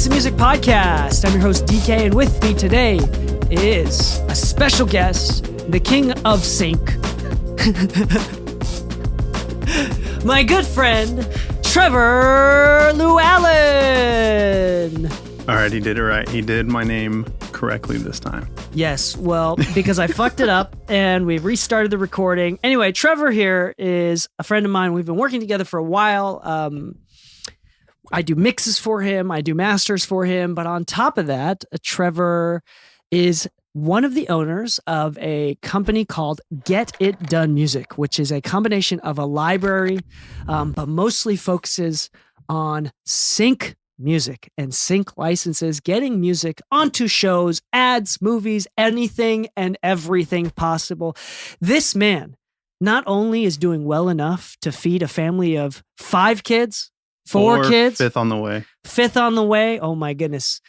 Syncs and Music Podcast. I'm your host, DK, and with me today is a special guest, the king of sync, my good friend, Trevor Lewallen. All right, he did it right. He did my name correctly this time. Yes, well, because I fucked it up and we've restarted the recording. Anyway, Trevor here is a friend of mine. We've been working together for a while. I do mixes for him. I do masters for him. But on top of that, Trevor is one of the owners of a company called Get It Done Music, which is a combination of a library, but mostly focuses on sync music and sync licenses, getting music onto shows, ads, movies, anything and everything possible. This man not only is doing well enough to feed a family of 5 kids, 4 kids. Fifth on the way. Oh my goodness.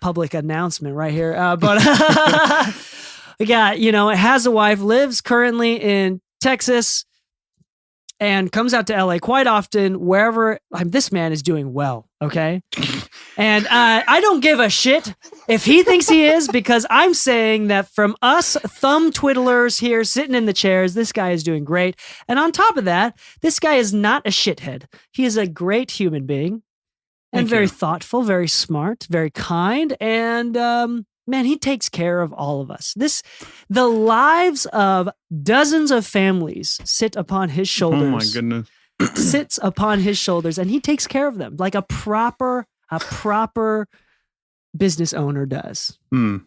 Public announcement right here. But we got, has a wife, lives currently in Texas, and comes out to LA quite often, wherever. This man is doing well, okay? And I don't give a shit if he thinks he is, because I'm saying that from us thumb twiddlers here sitting in the chairs, this guy is doing great. And on top of that, this guy is not a shithead. He is a great human being and very thoughtful, very smart, very kind. And man, he takes care of all of us. The lives of dozens of families sit upon his shoulders. Oh my goodness. Sits upon his shoulders, and he takes care of them like a proper business owner does. Man,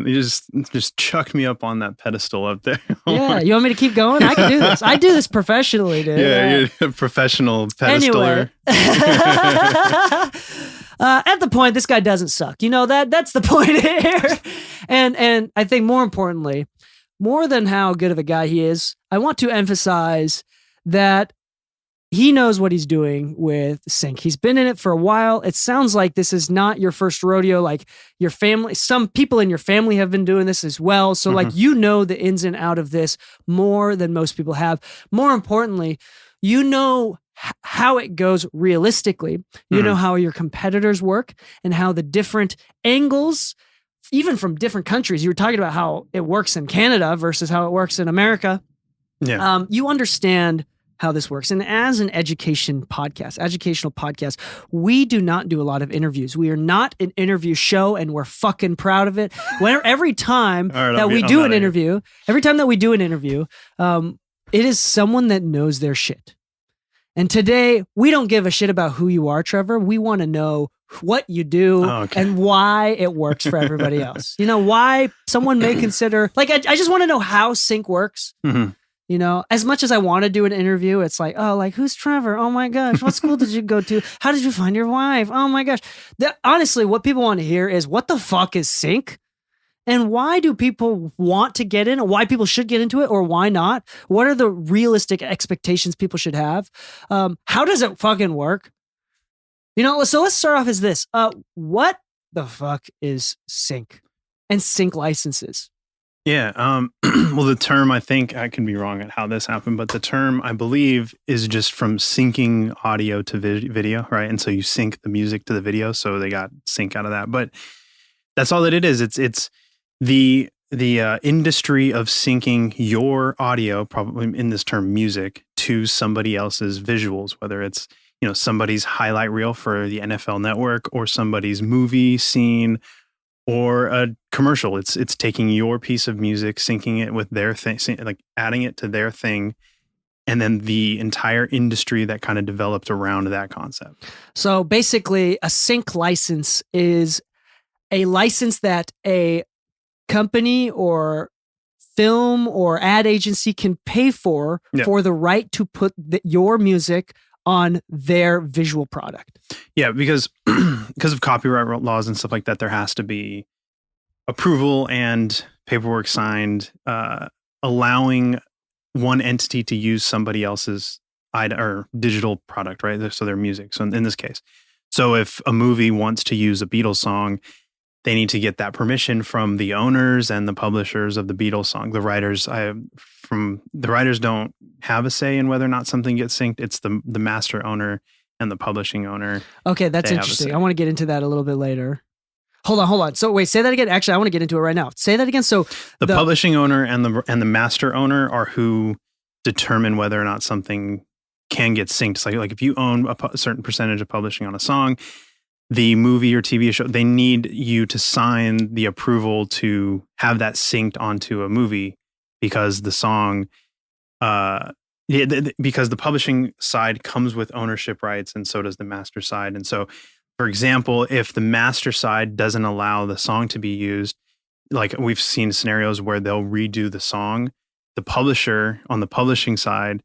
you just chucked me up on that pedestal up there. Yeah, you want me to keep going? I can do this. I do this professionally, dude. Yeah, you're a professional pedestaler. Anyway. At the point, this guy doesn't suck. That's the point here. And I think more importantly, more than how good of a guy he is, I want to emphasize that he knows what he's doing with sync. He's been in it for a while. It sounds like this is not your first rodeo. Like your family, some people in your family have been doing this as well. So like, the ins and out of this more than most people have. More importantly, how it goes realistically. You know how your competitors work and how the different angles, even from different countries. You were talking about how it works in Canada versus how it works in America. Yeah. You understand how this works. And as an educational podcast, we do not do a lot of interviews. We are not an interview show, and we're fucking proud of it. Every time that we do an interview, it is someone that knows their shit. And today, we don't give a shit about who you are, Trevor. We want to know what you do and why it works for everybody else. Why someone may consider, I just want to know how sync works. As much as I want to do an interview, it's like, who's Trevor? Oh my gosh, what school did you go to? How did you find your wife? Oh my gosh. Honestly, what people want to hear is, what the fuck is sync? And why do people want to get in? Why people should get into it, or why not? What are the realistic expectations people should have? How does it fucking work? So let's start off as this. What the fuck is sync and sync licenses? Yeah. Well, the term, I think I can be wrong at how this happened, but the term, I believe, is just from syncing audio to video, right? And so you sync the music to the video, so they got sync out of that. But that's all that it is. It's the industry of syncing your audio, probably in this term music, to somebody else's visuals, whether it's somebody's highlight reel for the NFL Network or somebody's movie scene or a commercial. It's taking your piece of music, syncing it with their thing, like adding it to their thing, and then the entire industry that kind of developed around that concept. So basically, a sync license is a license that a company or film or ad agency can pay for the right to put your music on their visual product. Yeah, because of copyright laws and stuff like that, there has to be approval and paperwork signed, allowing one entity to use somebody else's or digital product, right? So their music. So in this case, so if a movie wants to use a Beatles song, they need to get that permission from the owners and the publishers of the Beatles song. The writers, the writers don't have a say in whether or not something gets synced. It's the master owner and the publishing owner. Okay, that's interesting. I want to get into that a little bit later. Hold on. So wait, say that again. Actually, I want to get into it right now. Say that again. So the publishing owner and the master owner are who determine whether or not something can get synced. Like if you own a certain percentage of publishing on a song, the movie or TV show, they need you to sign the approval to have that synced onto a movie because the song, because the publishing side comes with ownership rights and so does the master side. And so, for example, if the master side doesn't allow the song to be used, like we've seen scenarios where they'll redo the song, the publisher on the publishing side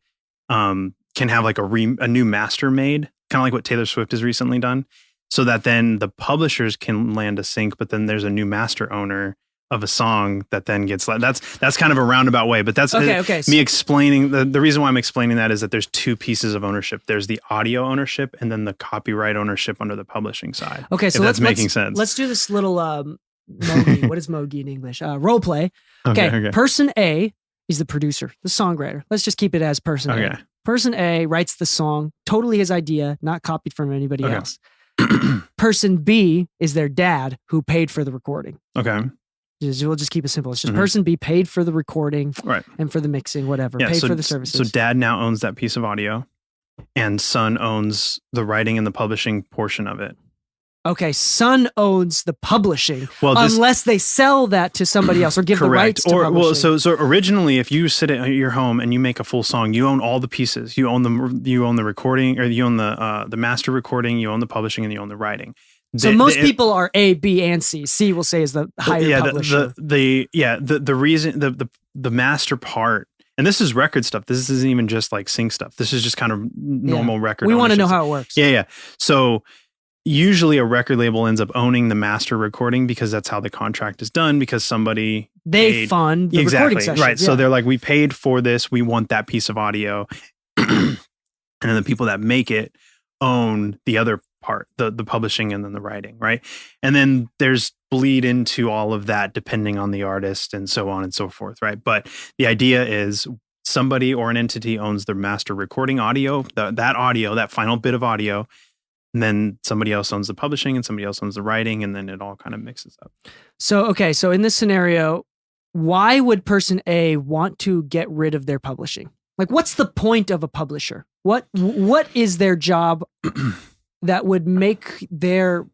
can have like a new master made, kind of like what Taylor Swift has recently done, so that then the publishers can land a sync, but then there's a new master owner of a song that then gets that's kind of a roundabout way, but that's okay. Me explaining the reason why I'm explaining that is that there's two pieces of ownership. There's the audio ownership and then the copyright ownership under the publishing side. Okay, so that's making sense. Let's do this little Mogi. What is Mogi in English? Role play. Okay. Person A, he's the producer, the songwriter. Let's just keep it as person A. Person A writes the song, totally his idea, not copied from anybody else. Person B is their dad who paid for the recording. Okay. We'll just keep it simple. It's just person B paid for the recording and for the mixing, whatever. Yeah, paid for the services. So dad now owns that piece of audio and son owns the writing and the publishing portion of it. Okay, son owns the publishing, unless they sell that to somebody else or give the rights to publishing. So originally, if you sit at your home and you make a full song, you own all the pieces. You own the recording, or you own the master recording. You own the publishing, and you own the writing. So most people are A, B, and C. C we'll say is the higher publisher. The reason the master part. And this is record stuff. This isn't even just like sync stuff. This is just kind of normal record. We want to know how it works. Yeah. So usually a record label ends up owning the master recording because that's how the contract is done, because somebody fund the recording session. Right. Yeah. So they're like, we paid for this. We want that piece of audio. And then the people that make it own the other part, the publishing and then the writing, right? And then there's bleed into all of that depending on the artist and so on and so forth, right? But the idea is somebody or an entity owns the master recording audio, that final bit of audio, and then somebody else owns the publishing and somebody else owns the writing, and then it all kind of mixes up. So in this scenario, why would person A want to get rid of their publishing? Like, what's the point of a publisher? What is their job that would make their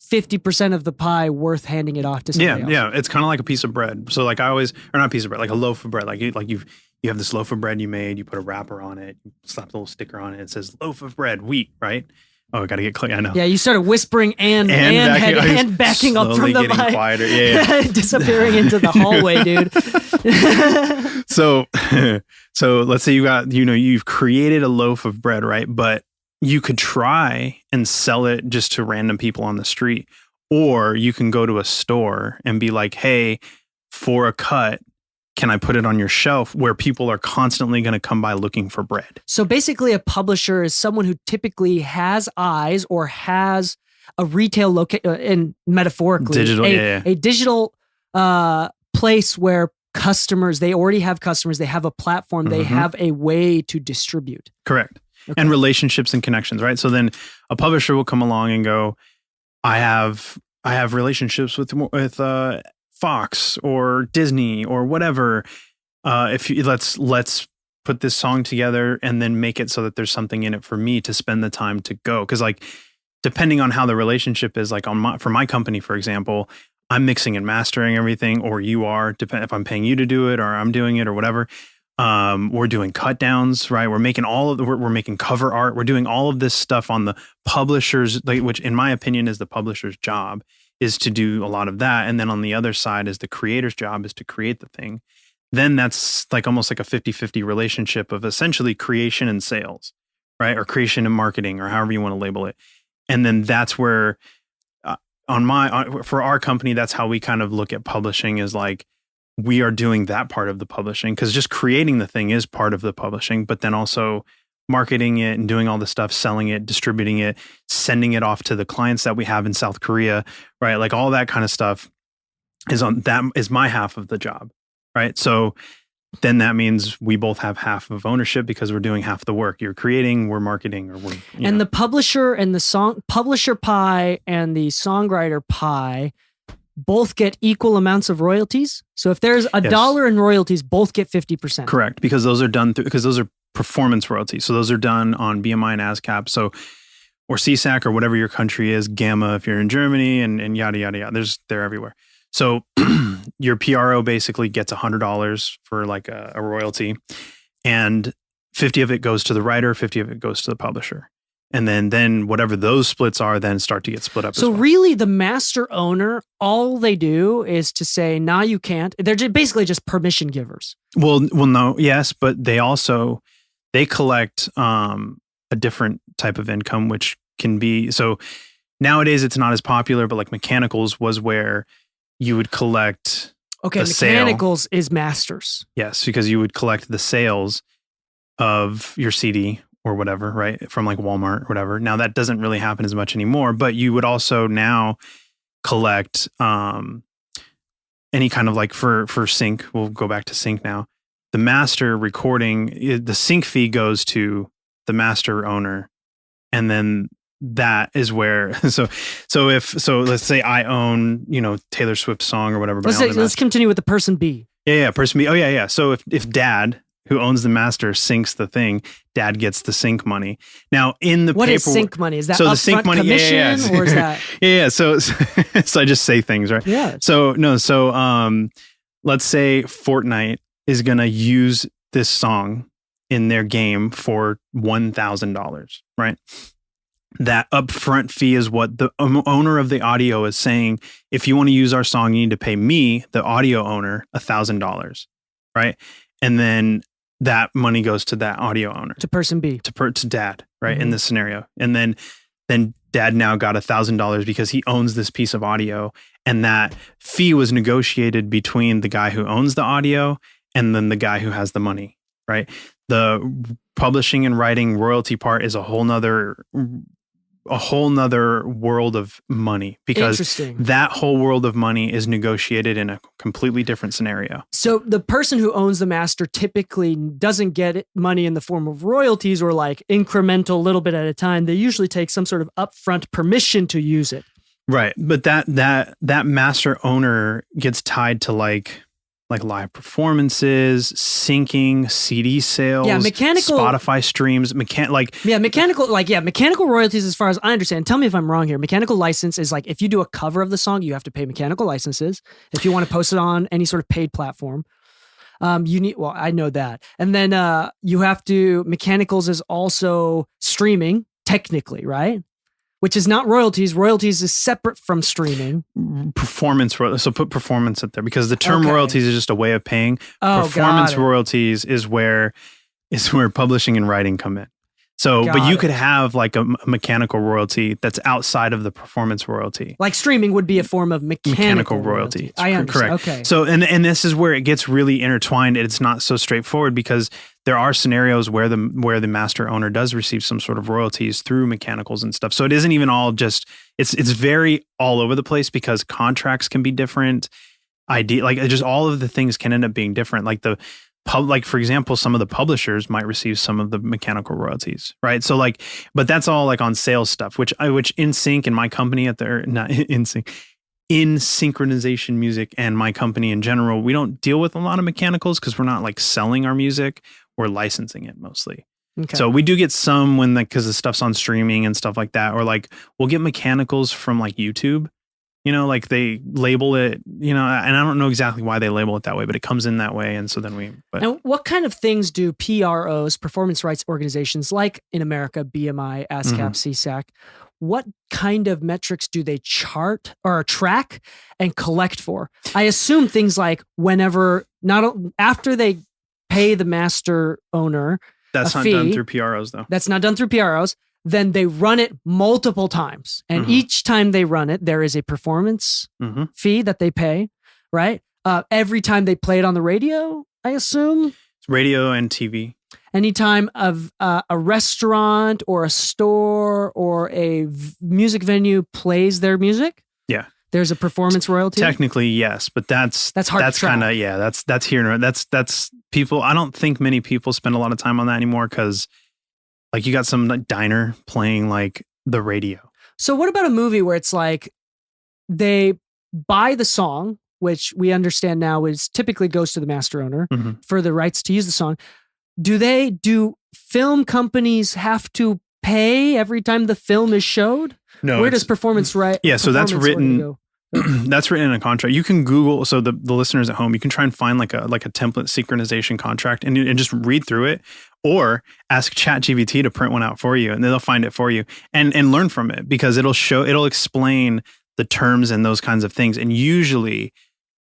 50% of the pie worth handing it off to somebody else? Yeah. It's kind of like a piece of bread. So like or not a piece of bread, like a loaf of bread. You have this loaf of bread you made, you put a wrapper on it, you slap a little sticker on it. It says loaf of bread, wheat, right? Oh, I got to get clear. I know. Yeah, you started whispring and backing up from the mic. Quieter. Yeah. Disappearing into the hallway, dude. So let's say you've created a loaf of bread, right? But you could try and sell it just to random people on the street, or you can go to a store and be like, hey, for a cut, can I put it on your shelf where people are constantly going to come by looking for bread? So basically a publisher is someone who typically has eyes or has a retail location, and metaphorically, a digital place where they already have customers, they have a platform, they have a way to distribute. Correct. Okay. And relationships and connections, right? So then a publisher will come along and go, I have relationships with Fox or Disney or whatever. Let's put this song together and then make it so that there's something in it for me to spend the time to go. Because like, depending on how the relationship is, like for my company, for example, I'm mixing and mastering everything, or you are, if I'm paying you to do it or I'm doing it or whatever. We're doing cut downs, right? We're making we're making cover art. We're doing all of this stuff on the publisher's, which in my opinion is the publisher's job, is to do a lot of that. And then on the other side is the creator's job is to create the thing. Then that's like almost like a 50-50 relationship of essentially creation and sales, right? Or creation and marketing, or however you want to label it. And then that's where for our company, that's how we kind of look at publishing, is like, we are doing that part of the publishing, because just creating the thing is part of the publishing, but then also marketing it and doing all the stuff, selling it, distributing it, sending it off to the clients that we have in South Korea, right? Like all that kind of stuff is my half of the job, right? So then that means we both have half of ownership because we're doing half the work. You're creating, we're marketing, or we're the publisher and the publisher pie and the songwriter pie both get equal amounts of royalties. So if there's $1 in royalties, both get 50%. Correct, because those are done because those are performance royalties. So those are done on BMI and ASCAP. So or CSAC or whatever your country is, Gamma if you're in Germany, and yada yada yada. They're everywhere. So your PRO basically gets $100 for like a royalty, and 50 of it goes to the writer, 50 of it goes to the publisher. And then whatever those splits are, then start to get split up. So really the master owner, all they do is to say, nah, you can't. They're basically just permission givers. Well, no, yes, but they collect a different type of income, which can be, so nowadays it's not as popular, but like mechanicals was where you would collect mechanicals is masters. Yes, because you would collect the sales of your CD or whatever, right? From like Walmart or whatever. Now that doesn't really happen as much anymore, but you would also now collect any kind of like for sync. We'll go back to sync now. The master recording, the sync fee goes to the master owner. And then that is where, so let's say I own, Taylor Swift song or whatever. Let's continue with the person B. Yeah. Person B. Oh yeah. So if dad, who owns the master, syncs the thing, dad gets the sync money. Now in the what is sync money? Is that so the sync money? Commission, or is that? Yeah. So I just say things, right? Yeah. So let's say Fortnite is gonna use this song in their game for $1,000, right? That upfront fee is what the owner of the audio is saying. If you want to use our song, you need to pay me, the audio owner, $1,000, right? And then that money goes to that audio owner, to person B, to dad, right? Mm-hmm. In this scenario, and then dad now got $1,000 because he owns this piece of audio, and that fee was negotiated between the guy who owns the audio and then the guy who has the money, right? The publishing and writing royalty part is a whole nother world of money, because that whole world of money is negotiated in a completely different scenario. So the person who owns the master typically doesn't get money in the form of royalties or like incremental little bit at a time. They usually take some sort of upfront permission to use it. Right. But that master owner gets tied to like live performances, syncing, CD sales, mechanical Spotify streams, mechanical royalties. As far as I understand, tell me if I'm wrong here. Mechanical license is like if you do a cover of the song, you have to pay mechanical licenses. If you want to post it on any sort of paid platform, I know that. And then you have to. Mechanicals is also streaming, technically, right? Which is not royalties. Royalties is separate from streaming. Performance, so put performance up there, because the term royalties is just a way of paying. Performance royalties is where publishing and writing come in. So, but you could have like a mechanical royalty that's outside of the performance royalty. Like streaming would be a form of mechanical royalty. I understand. Correct. Okay. So, and this is where it gets really intertwined. It's not so straightforward, because there are scenarios where the master owner does receive some sort of royalties through mechanicals and stuff. So it isn't even all just, it's very all over the place, because contracts can be different. Just all of the things can end up being different. Like for example, some of the publishers might receive some of the mechanical royalties, right? So but that's all like on sales stuff, which in sync in my company in synchronization music and my company in general, we don't deal with a lot of mechanicals because we're not like selling our music, we're licensing it mostly. Okay. So we do get some because the stuff's on streaming and stuff like that, or like we'll get mechanicals from like YouTube. Like they label it, and I don't know exactly why they label it that way, but it comes in that way. And so then And what kind of things do PROs, performance rights organizations, like in America, BMI, ASCAP, CSAC, what kind of metrics do they chart or track and collect for? I assume things like after they pay the master owner That's not done through PROs, though. That's not done through PROs. Then they run it multiple times. And each time they run it, there is a performance fee that they pay, right? Every time they play it on the radio, I assume. It's radio and TV. Anytime of a restaurant or a store or a music venue plays their music. Yeah. There's a performance royalty. Technically, yes, but that's hard to track. That's here. That's I don't think many people spend a lot of time on that anymore because like you got some like, diner playing like the radio. So what about a movie where it's like they buy the song, which we understand now is typically goes to the master owner for the rights to use the song. Do film companies have to pay every time the film is showed? No. Where does performance right? Yeah, so that's written. That's written in a contract. You can Google, so the listeners at home, you can try and find like a template synchronization contract and just read through it, or ask ChatGPT to print one out for you, and they'll find it for you and learn from it, because it'll explain the terms and those kinds of things. And usually,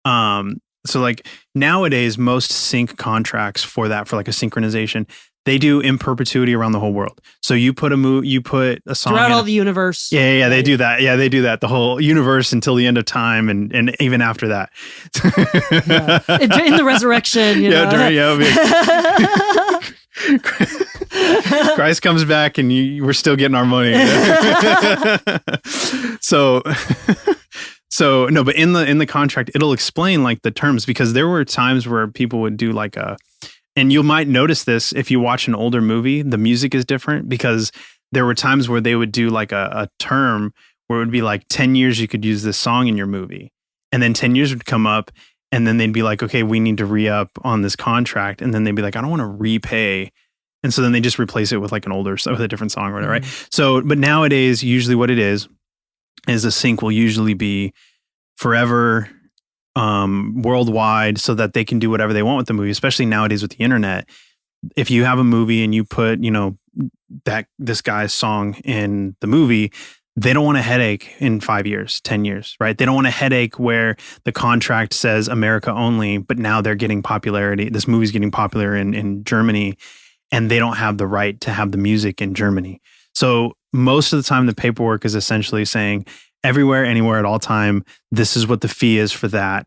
so like nowadays, most sync contracts for like a synchronization, they do in perpetuity around the whole world. So you put a song throughout all the universe. Yeah, they do that. Yeah, they do that. The whole universe until the end of time, and even after that. In the resurrection, Christ comes back, and we're still getting our money. So no, but in the contract, it'll explain like the terms, because there were times where people would do like and you might notice this if you watch an older movie, the music is different, because there were times where they would do like a term where it would be like 10 years you could use this song in your movie. And then 10 years would come up, and then they'd be like, okay, we need to re-up on this contract. And then they'd be like, I don't want to repay. And so then they just replace it with like with a different song or whatever, right? So, but nowadays, usually what it is a sync will usually be forever, worldwide, so that they can do whatever they want with the movie, especially nowadays with the internet. If you have a movie and you put, this guy's song in the movie, they don't want a headache in 5 years, 10 years, right? They don't want a headache where the contract says America only, but now they're getting popularity. This movie's getting popular in Germany, and they don't have the right to have the music in Germany. So most of the time, the paperwork is essentially saying, everywhere, anywhere, at all time, this is what the fee is for that.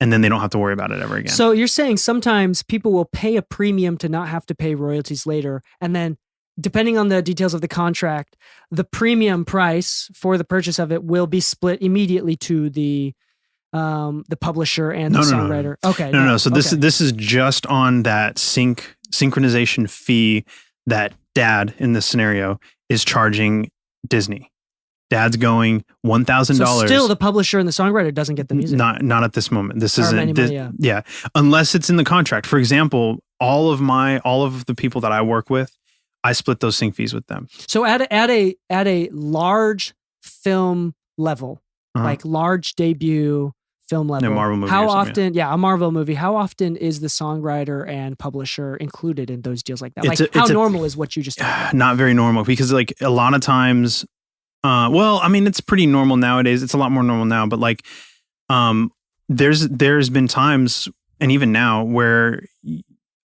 And then they don't have to worry about it ever again. So you're saying sometimes people will pay a premium to not have to pay royalties later. And then depending on the details of the contract, the premium price for the purchase of it will be split immediately to the publisher and the songwriter. No. Okay. No. So this is just on that synchronization fee that Dad in this scenario is charging Disney. Dad's going $1,000. So still, the publisher and the songwriter doesn't get the music. Not at this moment. This isn't. Yeah, unless it's in the contract. For example, all of the people that I work with, I split those sync fees with them. So at a large film level, like large debut film level, a Marvel movie. How often? Yeah, a Marvel movie. How often is the songwriter and publisher included in those deals like that? How normal is what you just talked about? Not very normal, because like a lot of times. Well, I mean, it's pretty normal nowadays. It's a lot more normal now, but like, there's been times, and even now, where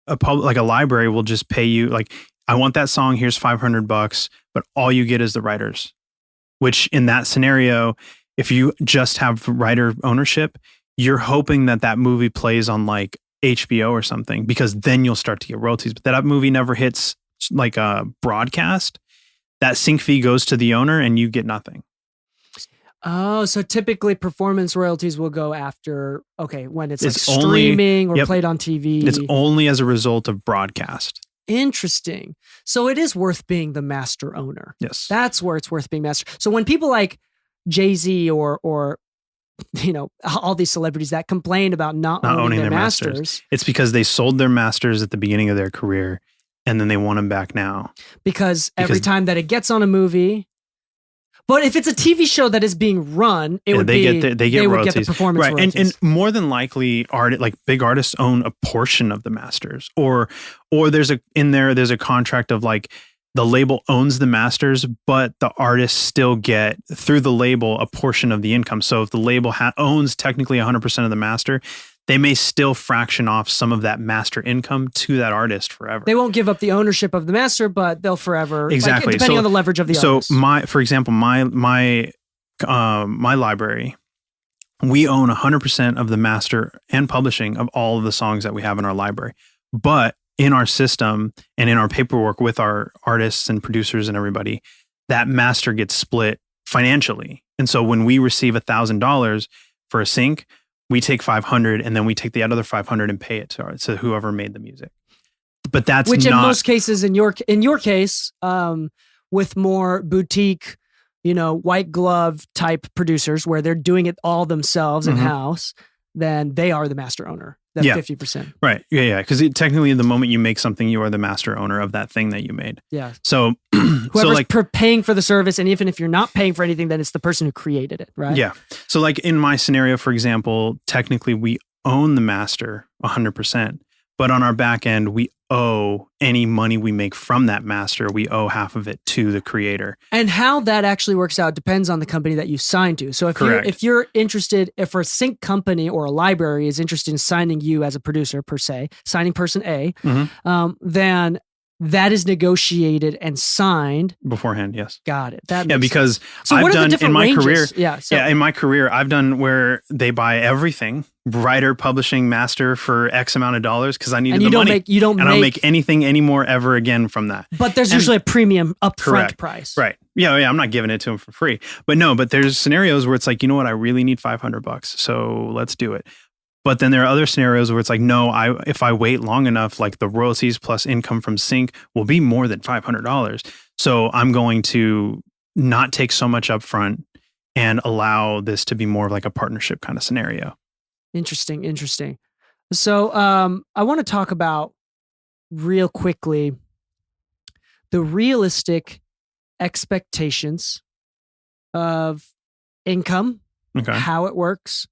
a library will just pay you like, I want that song. Here's $500, but all you get is the writers. Which in that scenario, if you just have writer ownership, you're hoping that movie plays on like HBO or something, because then you'll start to get royalties. But that movie never hits like a broadcast. That sync fee goes to the owner, and you get nothing. Oh, so typically performance royalties will go after, when it's like streaming or played on TV. It's only as a result of broadcast. Interesting. So it is worth being the master owner. Yes. That's where it's worth being master. So when people like Jay-Z or all these celebrities that complain about not owning their masters, it's because they sold their masters at the beginning of their career, and then they want them back now. Because every time that it gets on a movie, but if it's a TV show that is being run, they would get the performance royalties. And more than likely, big artists own a portion of the masters, or there's a contract of like the label owns the masters, but the artists still get through the label a portion of the income. So if the label owns technically 100% of the master, they may still fraction off some of that master income to that artist forever. They won't give up the ownership of the master, but they'll forever, depending on the leverage of the artist. So for example, my library, we own 100% of the master and publishing of all of the songs that we have in our library. But in our system and in our paperwork with our artists and producers and everybody, that master gets split financially. And so when we receive $1,000 for a sync, we take 500 and then we take the other 500 and pay it to whoever made the music. But that's which in most cases, in your case, with more boutique, white glove type producers where they're doing it all themselves in house, then they are the master owner. That 50%. Right. Yeah. Because technically, the moment you make something, you are the master owner of that thing that you made. Yeah. So whoever's paying for the service, and even if you're not paying for anything, then it's the person who created it, right? Yeah. So like in my scenario, for example, technically we own the master 100%, but on our back end, we owe any money we make from that master, we owe half of it to the creator. And how that actually works out depends on the company that you sign to. So if you're interested, if a sync company or a library is interested in signing you as a producer per se, signing person A, then that is negotiated and signed beforehand. Yes. Got it. Because so I've done in my ranges? career. In my career, I've done where they buy everything, writer, publishing, master for X amount of dollars because I needed the money. I don't make anything anymore ever again from that. But there's usually a premium upfront price. Right. Yeah. I'm not giving it to them for free. But there's scenarios where it's like, you know what? I really need $500. So let's do it. But then there are other scenarios where it's like, no, if I wait long enough, like the royalties plus income from sync will be more than $500. So I'm going to not take so much upfront and allow this to be more of like a partnership kind of scenario. Interesting. So I want to talk about real quickly the realistic expectations of income, how it works,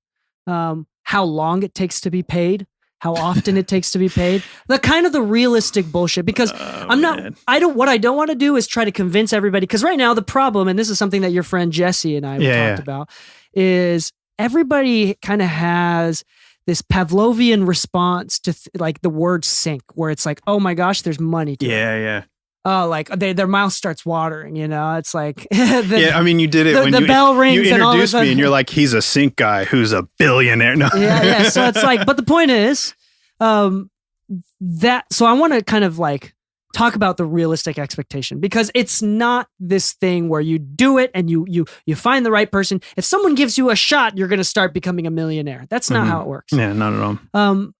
how long it takes to be paid, how often it takes to be paid, the realistic bullshit. Because what I don't want to do is try to convince everybody. Because right now the problem, and this is something that your friend Jesse and I talked about, is everybody kind of has this Pavlovian response to the word sync, where it's like, oh my gosh, there's money to it. Yeah. Oh, like their mouth starts watering, It's like you did it when the bell rings. You introduced me, and you're like, he's a sync guy who's a billionaire. No. Yeah. So it's like, but the point is, so I want to kind of like talk about the realistic expectation, because it's not this thing where you do it and you find the right person. If someone gives you a shot, you're going to start becoming a millionaire. That's not how it works. Yeah, not at all.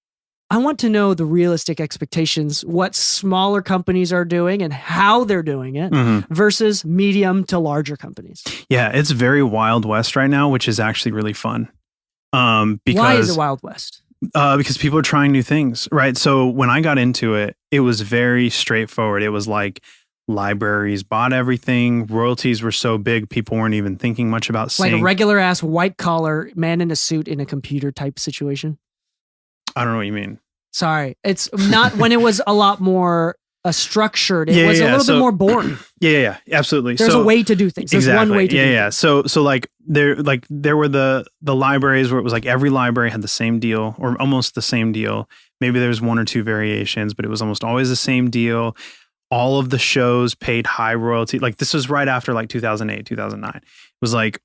I want to know the realistic expectations, what smaller companies are doing and how they're doing it versus medium to larger companies. Yeah, it's very Wild West right now, which is actually really fun. Because, why is it Wild West? Because people are trying new things, right? So when I got into it, it was very straightforward. It was like libraries bought everything. Royalties were so big, people weren't even thinking much about sync. Like a regular ass white collar man in a suit in a computer type situation. I don't know what you mean. Sorry. It's not when it was a lot more structured. It was a little bit more boring. Yeah, absolutely. There's a way to do things. There's one way to do things. So like there were the libraries where it was like every library had the same deal or almost the same deal. Maybe there's one or two variations, but it was almost always the same deal. All of the shows paid high royalty. Like this was right after like 2008, 2009. It was like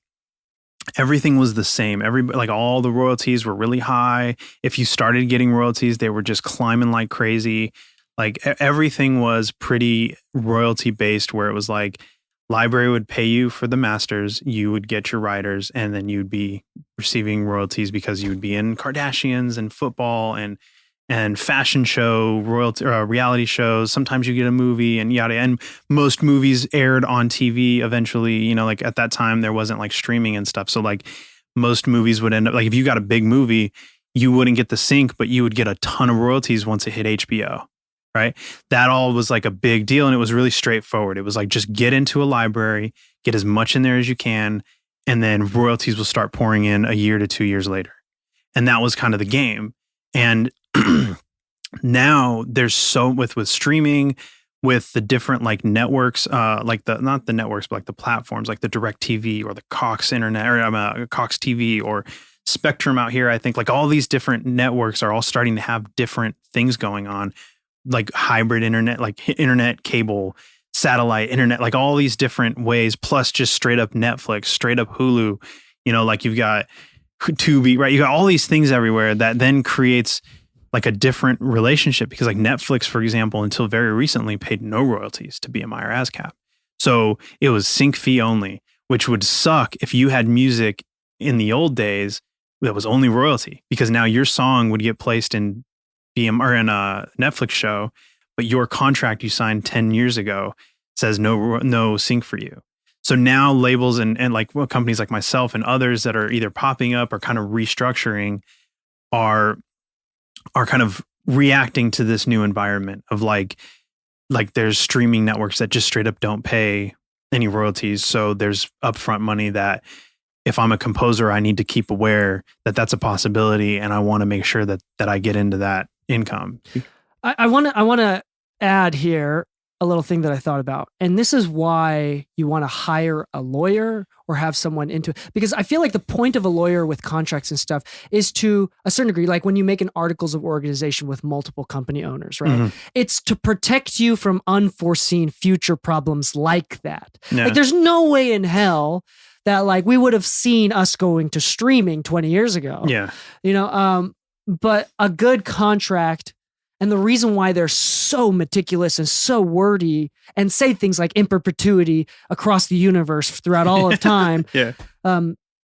everything was the same. All the royalties were really high. If you started getting royalties, they were just climbing like crazy. Like everything was pretty royalty based, where it was like library would pay you for the masters, you would get your writers, and then you'd be receiving royalties because you would be in Kardashians and football and fashion show reality shows. Sometimes you get a movie and yada. And most movies aired on TV eventually. Like at that time there wasn't like streaming and stuff. So like most movies would end up like if you got a big movie, you wouldn't get the sync, but you would get a ton of royalties once it hit HBO. Right? That all was like a big deal, and it was really straightforward. It was like just get into a library, get as much in there as you can, and then royalties will start pouring in a year to 2 years later. And that was kind of the game. And now there's so with streaming, with the different like networks, like not the networks, but like the platforms, like the DirecTV or the Cox Internet or Cox TV or Spectrum out here. I think like all these different networks are all starting to have different things going on, like hybrid internet, like internet, cable, satellite internet, like all these different ways, plus just straight up Netflix, straight up Hulu. Like you've got Tubi, right? You got all these things everywhere that then creates like a different relationship, because like Netflix, for example, until very recently paid no royalties to BMI or ASCAP. So it was sync fee only, which would suck if you had music in the old days that was only royalty, because now your song would get placed in or in a Netflix show, but your contract you signed 10 years ago says no sync for you. So now labels and like companies like myself and others that are either popping up or kind of restructuring are kind of reacting to this new environment of like there's streaming networks that just straight up don't pay any royalties. So there's upfront money that if I'm a composer, I need to keep aware that that's a possibility, and I want to make sure that I get into that income. I want to add here a little thing that I thought about, and this is why you want to hire a lawyer or have someone into it, because I feel like the point of a lawyer with contracts and stuff is to a certain degree, like when you make an articles of organization with multiple company owners, right? Mm-hmm. It's to protect you from unforeseen future problems like that. Yeah. Like there's no way in hell that like we would have seen us going to streaming 20 years ago. Yeah. But a good contract, and the reason why they're so meticulous and so wordy and say things like in perpetuity across the universe throughout all of time, yeah.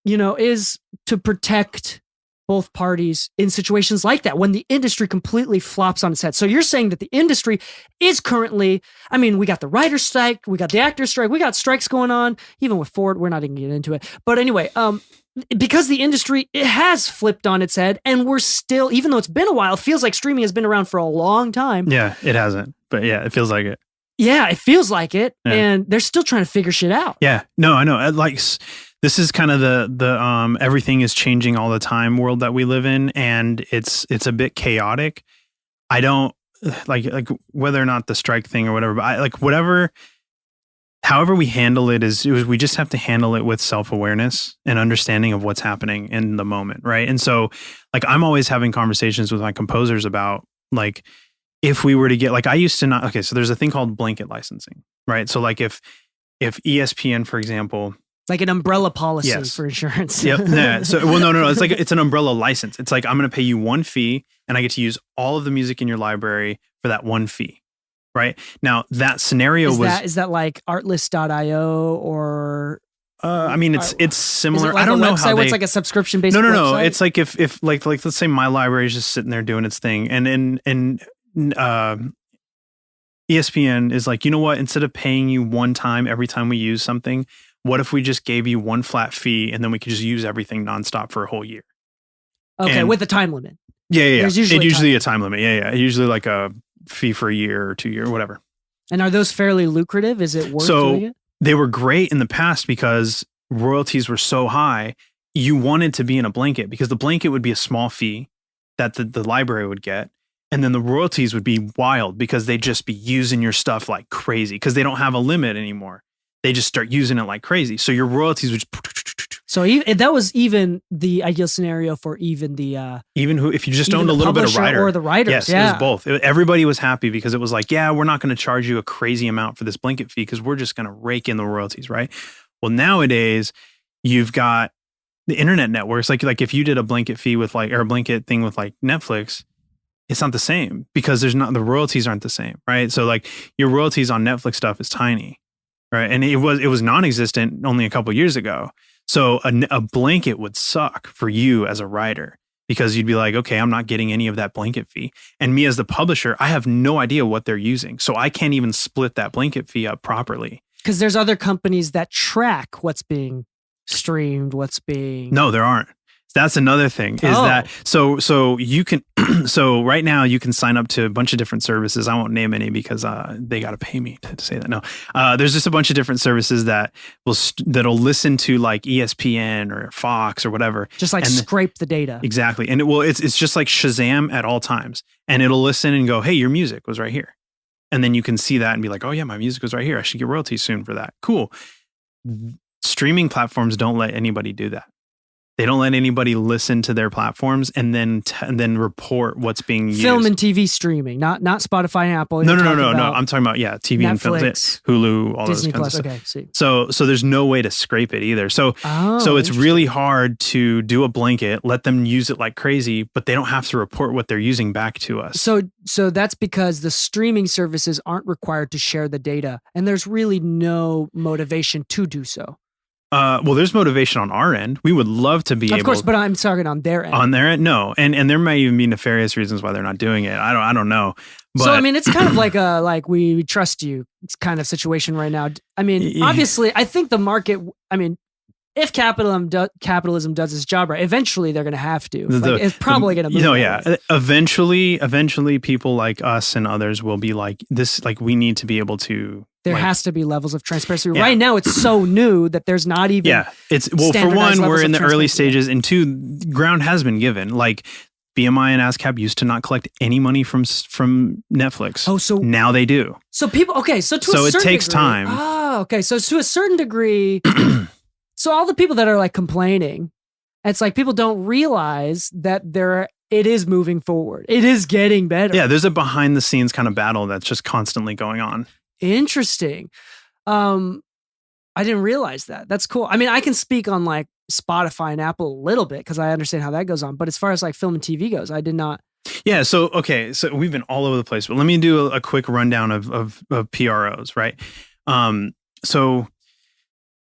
Is to protect both parties in situations like that when the industry completely flops on its head. So you're saying that the industry is currently, we got the writer's strike, we got the actor's strike, we got strikes going on, even with Ford, we're not even getting into it. But anyway, because the industry, it has flipped on its head, and we're still, even though it's been a while, it feels like streaming has been around for a long time. Yeah, it hasn't. But yeah, it feels like it. Yeah, it feels like it. Yeah. And they're still trying to figure shit out. Yeah, no, I know. Like, this is kind of the everything is changing all the time world that we live in, and it's a bit chaotic. I don't like whether or not the strike thing or whatever, but I like whatever. However we handle it we just have to handle it with self-awareness and understanding of what's happening in the moment, right? And so, like, I'm always having conversations with my composers about, like, if we were to get, like, I used to not, okay, so there's a thing called blanket licensing, right? So, like, if ESPN, for example, like an umbrella policy for insurance. Yep. Yeah. So, well, no. It's like, it's an umbrella license. It's like, I'm going to pay you one fee and I get to use all of the music in your library for that one fee. Right. Now, that scenario is that like artlist.io or? It's similar. Like I don't know how it's like a subscription based. No. It's like if like let's say my library is just sitting there doing its thing, and ESPN is like, you know what? Instead of paying you one time every time we use something, what if we just gave you one flat fee and then we could just use everything nonstop for a whole year? Okay, with a time limit. Yeah. There's usually a time limit. Yeah. Usually like a fee for a year or 2 year, whatever. And are those fairly lucrative? Is it worth doing it? They were great in the past because royalties were so high. You wanted to be in a blanket because the blanket would be a small fee that the library would get. And then the royalties would be wild because they'd just be using your stuff like crazy because they don't have a limit anymore. They just start using it like crazy. So your royalties would just... So that was even the ideal scenario for even the... if you just owned a little bit of writer. Or the writers, yes, it was both. Everybody was happy because it was like, yeah, we're not going to charge you a crazy amount for this blanket fee because we're just going to rake in the royalties, right? Well, nowadays, you've got the internet networks. Like if you did a blanket fee with or a blanket thing with like Netflix, it's not the same because the royalties aren't the same, right? So like your royalties on Netflix stuff is tiny, right? And it was non-existent only a couple of years ago. So a blanket would suck for you as a writer because you'd be like, okay, I'm not getting any of that blanket fee. And me as the publisher, I have no idea what they're using. So I can't even split that blanket fee up properly. Because there's other companies that track what's being streamed, what's being... No, there aren't. That's another thing is that so you can so right now you can sign up to a bunch of different services. I won't name any because they got to pay me to say that. No, there's just a bunch of different services that'll listen to like ESPN or Fox or whatever, just like scrape the data. Exactly, and it's just like Shazam at all times, and it'll listen and go, hey, your music was right here, and then you can see that and be like, oh yeah, my music was right here. I should get royalties soon for that. Cool. Streaming platforms don't let anybody do that. They don't let anybody listen to their platforms and then report what's being used. Film and TV streaming, not Spotify and Apple. No. I'm talking about TV Netflix, and film, Hulu, all Disney those kinds Plus, of stuff. Okay, see. So there's no way to scrape it either. So it's really hard to do a blanket, let them use it like crazy, but they don't have to report what they're using back to us. So that's because the streaming services aren't required to share the data, and there's really no motivation to do so. Well, there's motivation on our end. We would love to be able. Of course, but I'm talking on their end. On their end, no, and there may even be nefarious reasons why they're not doing it. I don't know. But, so I mean, it's kind of like a we trust you kind of situation right now. I mean, obviously, I think the market. I mean, if capitalism does its job right, eventually they're going to have to. It's probably going to move. Yeah. Eventually, people like us and others will be like this. Like we need to be able to. There has to be levels of transparency. Yeah. Right now, it's so new that there's not even. Yeah, it's for one, we're in the early stages, and two, ground has been given. Like BMI and ASCAP used to not collect any money from Netflix. Oh, so now they do. So people, okay, so to a certain it takes degree, time. Oh, okay, so to a certain degree, so all the people that are like complaining, it's like people don't realize that it is moving forward. It is getting better. Yeah, there's a behind the scenes kind of battle that's just constantly going on. Interesting. I didn't realize that. That's cool. I mean, I can speak on like Spotify and Apple a little bit because I understand how that goes on. But as far as like film and TV goes, I did not. Yeah. So, okay. So we've been all over the place, but let me do a quick rundown of PROs, right? So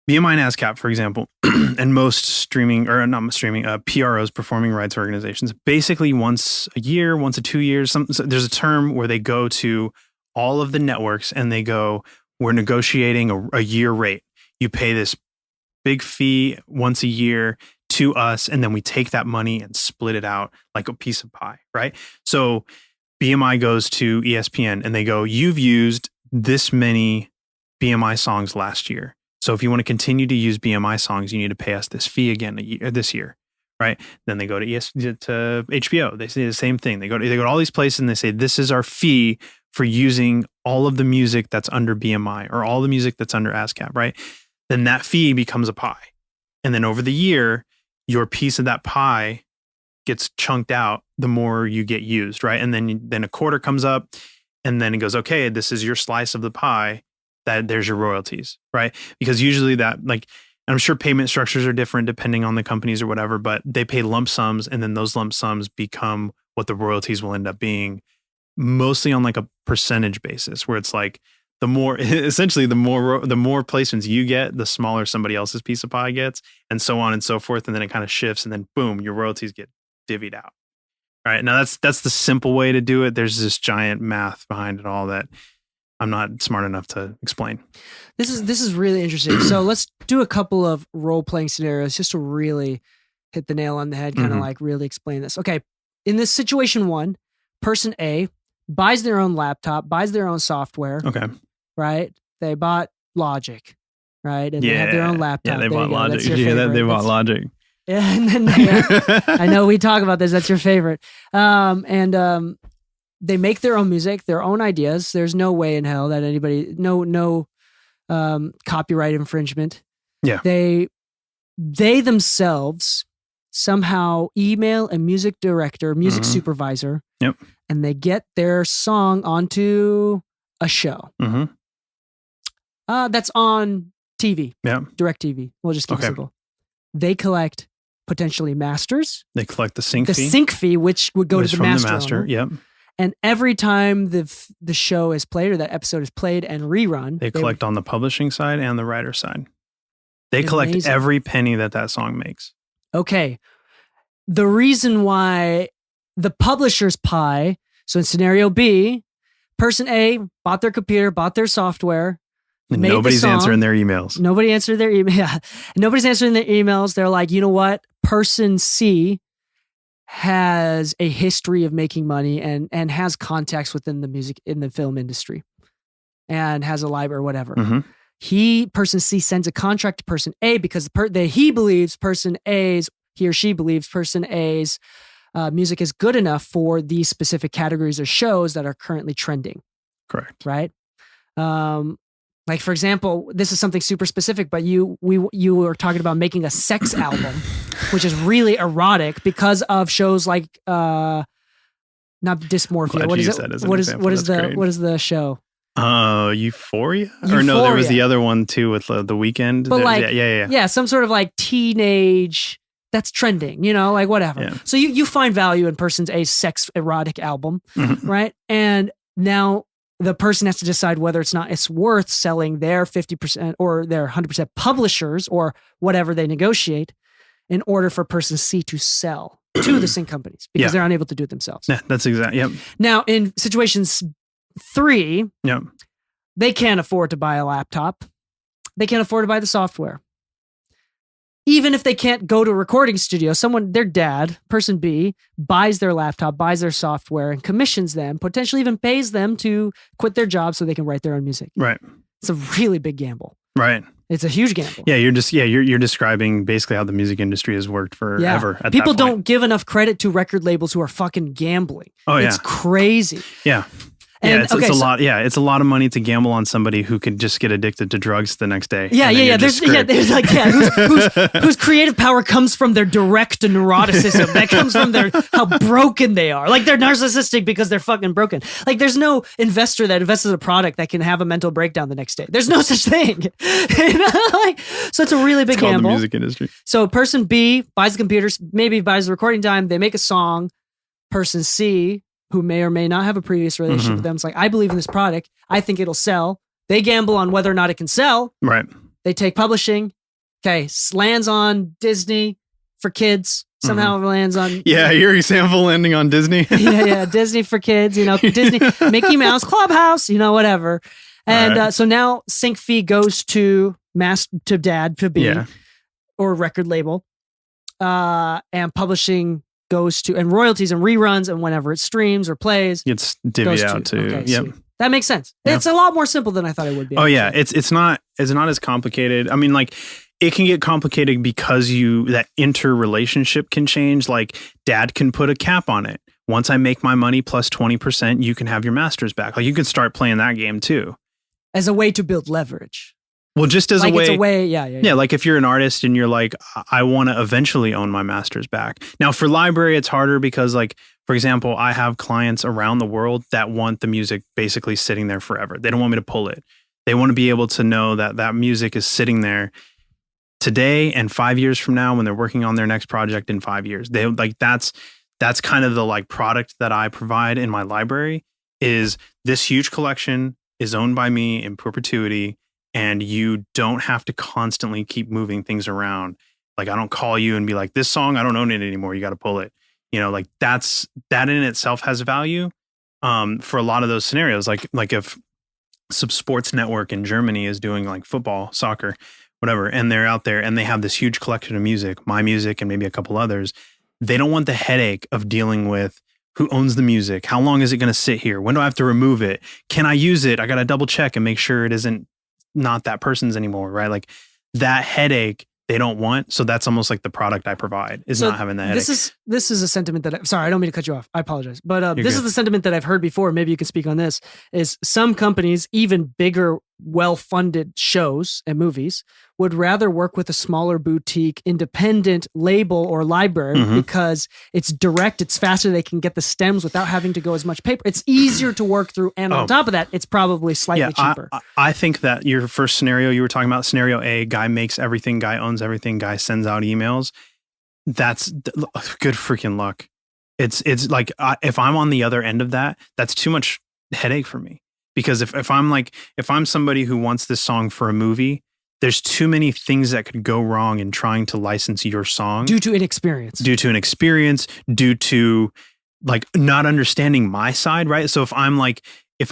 BMI and ASCAP, for example, and most PROs, performing rights organizations, basically once a year, once a 2 years, so there's a term where they go to all of the networks and they go, we're negotiating a year rate. You pay this big fee once a year to us, and then we take that money and split it out like a piece of pie, right? So BMI goes to ESPN and they go, you've used this many BMI songs last year. So if you want to continue to use BMI songs, you need to pay us this fee again this year, right? Then they go to HBO. They say the same thing. They go to all these places and they say, this is our fee for using all of the music that's under BMI or all the music that's under ASCAP, right? Then that fee becomes a pie. And then over the year, your piece of that pie gets chunked out the more you get used, right? And then a quarter comes up and then it goes, okay, this is your slice of the pie. There's your royalties, right? Because usually that, like, I'm sure payment structures are different depending on the companies or whatever, but they pay lump sums and then those lump sums become what the royalties will end up being, mostly on like a percentage basis where it's like the more placements you get, the smaller somebody else's piece of pie gets, and so on and so forth. And then it kind of shifts and then boom, your royalties get divvied out. All right. Now that's the simple way to do it. There's this giant math behind it all that I'm not smart enough to explain. This is really interesting. So let's do a couple of role-playing scenarios just to really hit the nail on the head, kind of like really explain this. Okay. In this situation one, person A buys their own laptop, buys their own software. Okay. Right? They bought Logic, right? And they have their own laptop. Yeah, they bought Logic. They bought Logic. Yeah, and then I know we talk about this. That's your favorite. And they make their own music, their own ideas. There's no way in hell that anybody, no copyright infringement. Yeah. They themselves somehow email a music director, music supervisor. Yep. And they get their song onto a show. That's on TV. Yeah. Direct TV. We'll just keep it simple. They collect potentially masters. They collect the sync fee. The sync fee, which would go to the master. Yep. And every time the show is played or that episode is played and rerun, they collect on the publishing side and the writer side. They collect every penny that song makes. Okay. The reason why the publisher's pie, so in scenario B, person A bought their computer, bought their software. And nobody's answering their emails. Nobody answered their email. Yeah. Nobody's answering their emails. They're like, you know what? Person C has a history of making money and has contacts within the music in the film industry and has a library or whatever. Person C sends a contract to person A because he or she believes person A's music is good enough for these specific categories or shows that are currently trending. Correct. Right. Like, for example, this is something super specific, but you were talking about making a sex album, which is really erotic because of shows like not Dysmorphia. What is it? What is the show? Euphoria? Or no, there was the other one too with the Weeknd. But yeah, some sort of like teenage that's trending, like whatever. Yeah. So you find value in person's a sex erotic album, right? And now the person has to decide whether it's worth selling their 50% or their 100% publishers or whatever they negotiate in order for person C to sell to the sync companies because they're unable to do it themselves. Yeah, that's exactly. Yep. Now, in situations 3, Yep. they can't afford to buy a laptop. They can't afford to buy the software. Even if they can't go to a recording studio, their dad, person B, buys their laptop, buys their software, and commissions them, potentially even pays them to quit their job so they can write their own music. Right. It's a really big gamble. Right. It's a huge gamble. Yeah, you're describing basically how the music industry has worked forever. Yeah. People don't give enough credit to record labels who are fucking gambling. Oh, yeah. It's crazy. Yeah. And, it's a lot. Yeah, it's a lot of money to gamble on somebody who could just get addicted to drugs the next day. There's whose creative power comes from their direct neuroticism. That comes from how broken they are. Like they're narcissistic because they're fucking broken. Like there's no investor that invests in a product that can have a mental breakdown the next day. There's no such thing. So it's a really big gamble. The music industry. So person B buys the computers, maybe buys the recording time. They make a song. Person C, who may or may not have a previous relationship with them, it's like, I believe in this product. I think it'll sell. They gamble on whether or not it can sell. Right. They take publishing. Okay, lands on Disney for kids. Somehow lands on... Yeah, your example landing on Disney. yeah, Disney for kids. Disney, Mickey Mouse, Clubhouse, whatever. And so now sync fee goes to dad, to B, or record label. And publishing goes to, and royalties and reruns and whenever it streams or plays, it's divvied out to. Okay, yep. Sweet. That makes sense. Yep. It's a lot more simple than I thought it would be. Oh yeah, it's not as complicated. I mean, like it can get complicated because that interrelationship can change. Like dad can put a cap on it. Once I make my money plus 20%, you can have your masters back. Like you can start playing that game too, as a way to build leverage. Well, just as like a way, it's a way, yeah. Like if you're an artist and you're like, I want to eventually own my masters back. Now for library, it's harder because like, for example, I have clients around the world that want the music basically sitting there forever. They don't want me to pull it. They want to be able to know that music is sitting there today and 5 years from now when they're working on their next project in 5 years. They like, that's kind of the like product that I provide in my library is this huge collection is owned by me in perpetuity. And you don't have to constantly keep moving things around. Like I don't call you and be like, this song, I don't own it anymore. You got to pull it. Like that in itself has value for a lot of those scenarios. Like if some sports network in Germany is doing like football, soccer, whatever, and they're out there and they have this huge collection of music, my music and maybe a couple others, they don't want the headache of dealing with who owns the music. How long is it going to sit here? When do I have to remove it? Can I use it? I got to double check and make sure it isn't not that person's anymore, right? Like that headache they don't want. So that's almost like the product I provide is not having that headache. This is a sentiment that sorry, I don't mean to cut you off. I apologize. But this is the sentiment that I've heard before. Maybe you can speak on this. Is some companies, even bigger, well-funded shows and movies, would rather work with a smaller boutique, independent label or library because it's direct, it's faster, they can get the stems without having to go as much paper. It's easier to work through. And on top of that, it's probably slightly cheaper. I think that your first scenario you were talking about, scenario A, guy makes everything, guy owns everything, guy sends out emails. That's good freaking luck. It's like if I'm on the other end of that, that's too much headache for me. Because if I'm somebody who wants this song for a movie, there's too many things that could go wrong in trying to license your song. Due to inexperience. Due to like not understanding my side, right? So if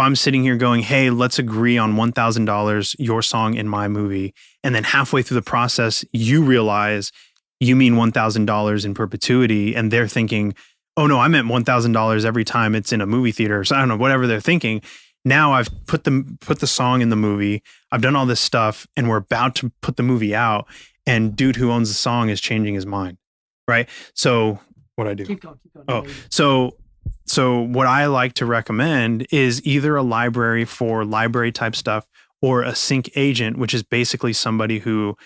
I'm sitting here going, hey, let's agree on $1,000, your song in my movie. And then halfway through the process, you realize you mean $1,000 in perpetuity. And they're thinking, oh no, I meant $1,000 every time it's in a movie theater. So I don't know, whatever they're thinking. Now I've put the song in the movie. I've done all this stuff and we're about to put the movie out and dude who owns the song is changing his mind. Right. So what I do? Keep going. Oh, so what I like to recommend is either a library for library type stuff or a sync agent, which is basically somebody who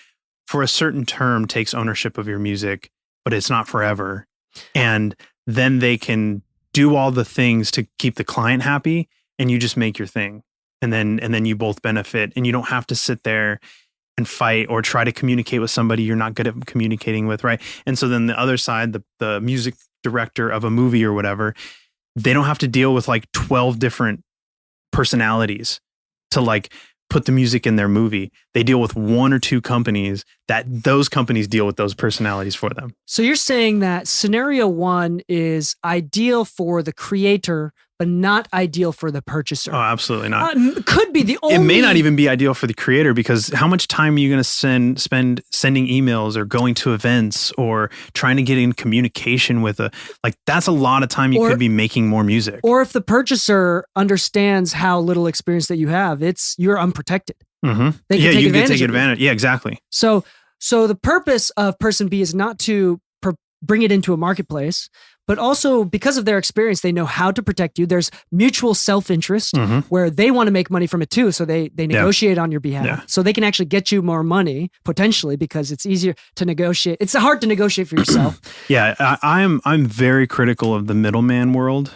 for a certain term takes ownership of your music, but it's not forever. And then they can do all the things to keep the client happy. And you just make your thing and then you both benefit and you don't have to sit there and fight or try to communicate with somebody you're not good at communicating with. Right. And so then the other side, the music director of a movie or whatever, they don't have to deal with like 12 different personalities to like put the music in their movie. They deal with one or two companies that those companies deal with those personalities for them. So you're saying that scenario one is ideal for the creator, but not ideal for the purchaser. Oh, absolutely not. Could be the only. It may not even be ideal for the creator, because how much time are you going to spend sending emails or going to events or trying to get in communication with that's a lot of time you could be making more music. Or if the purchaser understands how little experience that you have, you're unprotected. Mm-hmm. They can take you advantage can take advantage. Yeah, exactly. So the purpose of person B is not to bring it into a marketplace, but also because of their experience, they know how to protect you. There's mutual self-interest where they want to make money from it too. So they negotiate on your behalf. Yeah. So they can actually get you more money potentially, because it's easier to negotiate. It's hard to negotiate for yourself. Yeah. I'm very critical of the middleman world,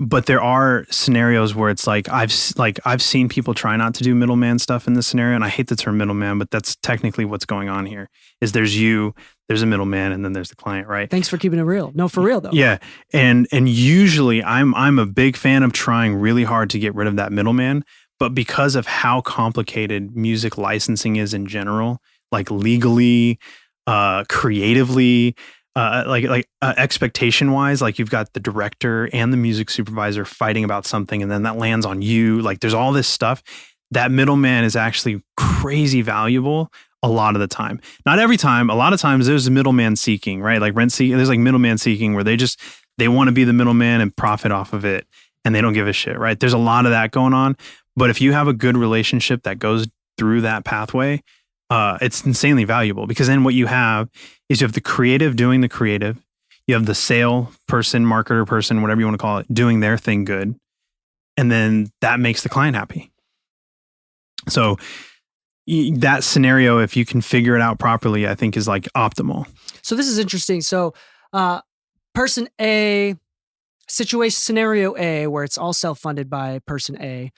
but there are scenarios where it's like I've seen people try not to do middleman stuff in this scenario, and I hate the term middleman, but that's technically what's going on here. Is there's a middleman, and then there's the client, right? Thanks for keeping it real. No, for real though. Yeah, and usually I'm a big fan of trying really hard to get rid of that middleman, but because of how complicated music licensing is in general, like legally, creatively. Expectation wise, like you've got the director and the music supervisor fighting about something, and then that lands on you. Like there's all this stuff. That middleman is actually crazy valuable a lot of the time. Not every time. A lot of times there's middleman seeking, right? Like rent seeking. There's like middleman seeking where they want to be the middleman and profit off of it, and they don't give a shit, right? There's a lot of that going on. But if you have a good relationship that goes through that pathway, it's insanely valuable, because then what you have is you have the creative doing the creative. You have the sale person, marketer person, whatever you want to call it, doing their thing good. And then that makes the client happy. So that scenario, if you can figure it out properly, I think is like optimal. So this is interesting. So person A, scenario A, where it's all self-funded by person A,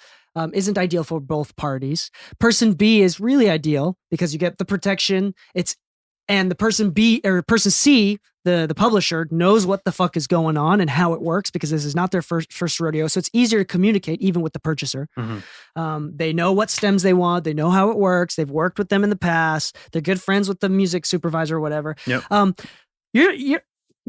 isn't ideal for both parties. Person B is really ideal because you get the protection. And the person B or person C, the publisher, knows what the fuck is going on and how it works, because this is not their first rodeo. So it's easier to communicate even with the purchaser. They know what stems they want. They know how it works. They've worked with them in the past. They're good friends with the music supervisor or whatever. Yep.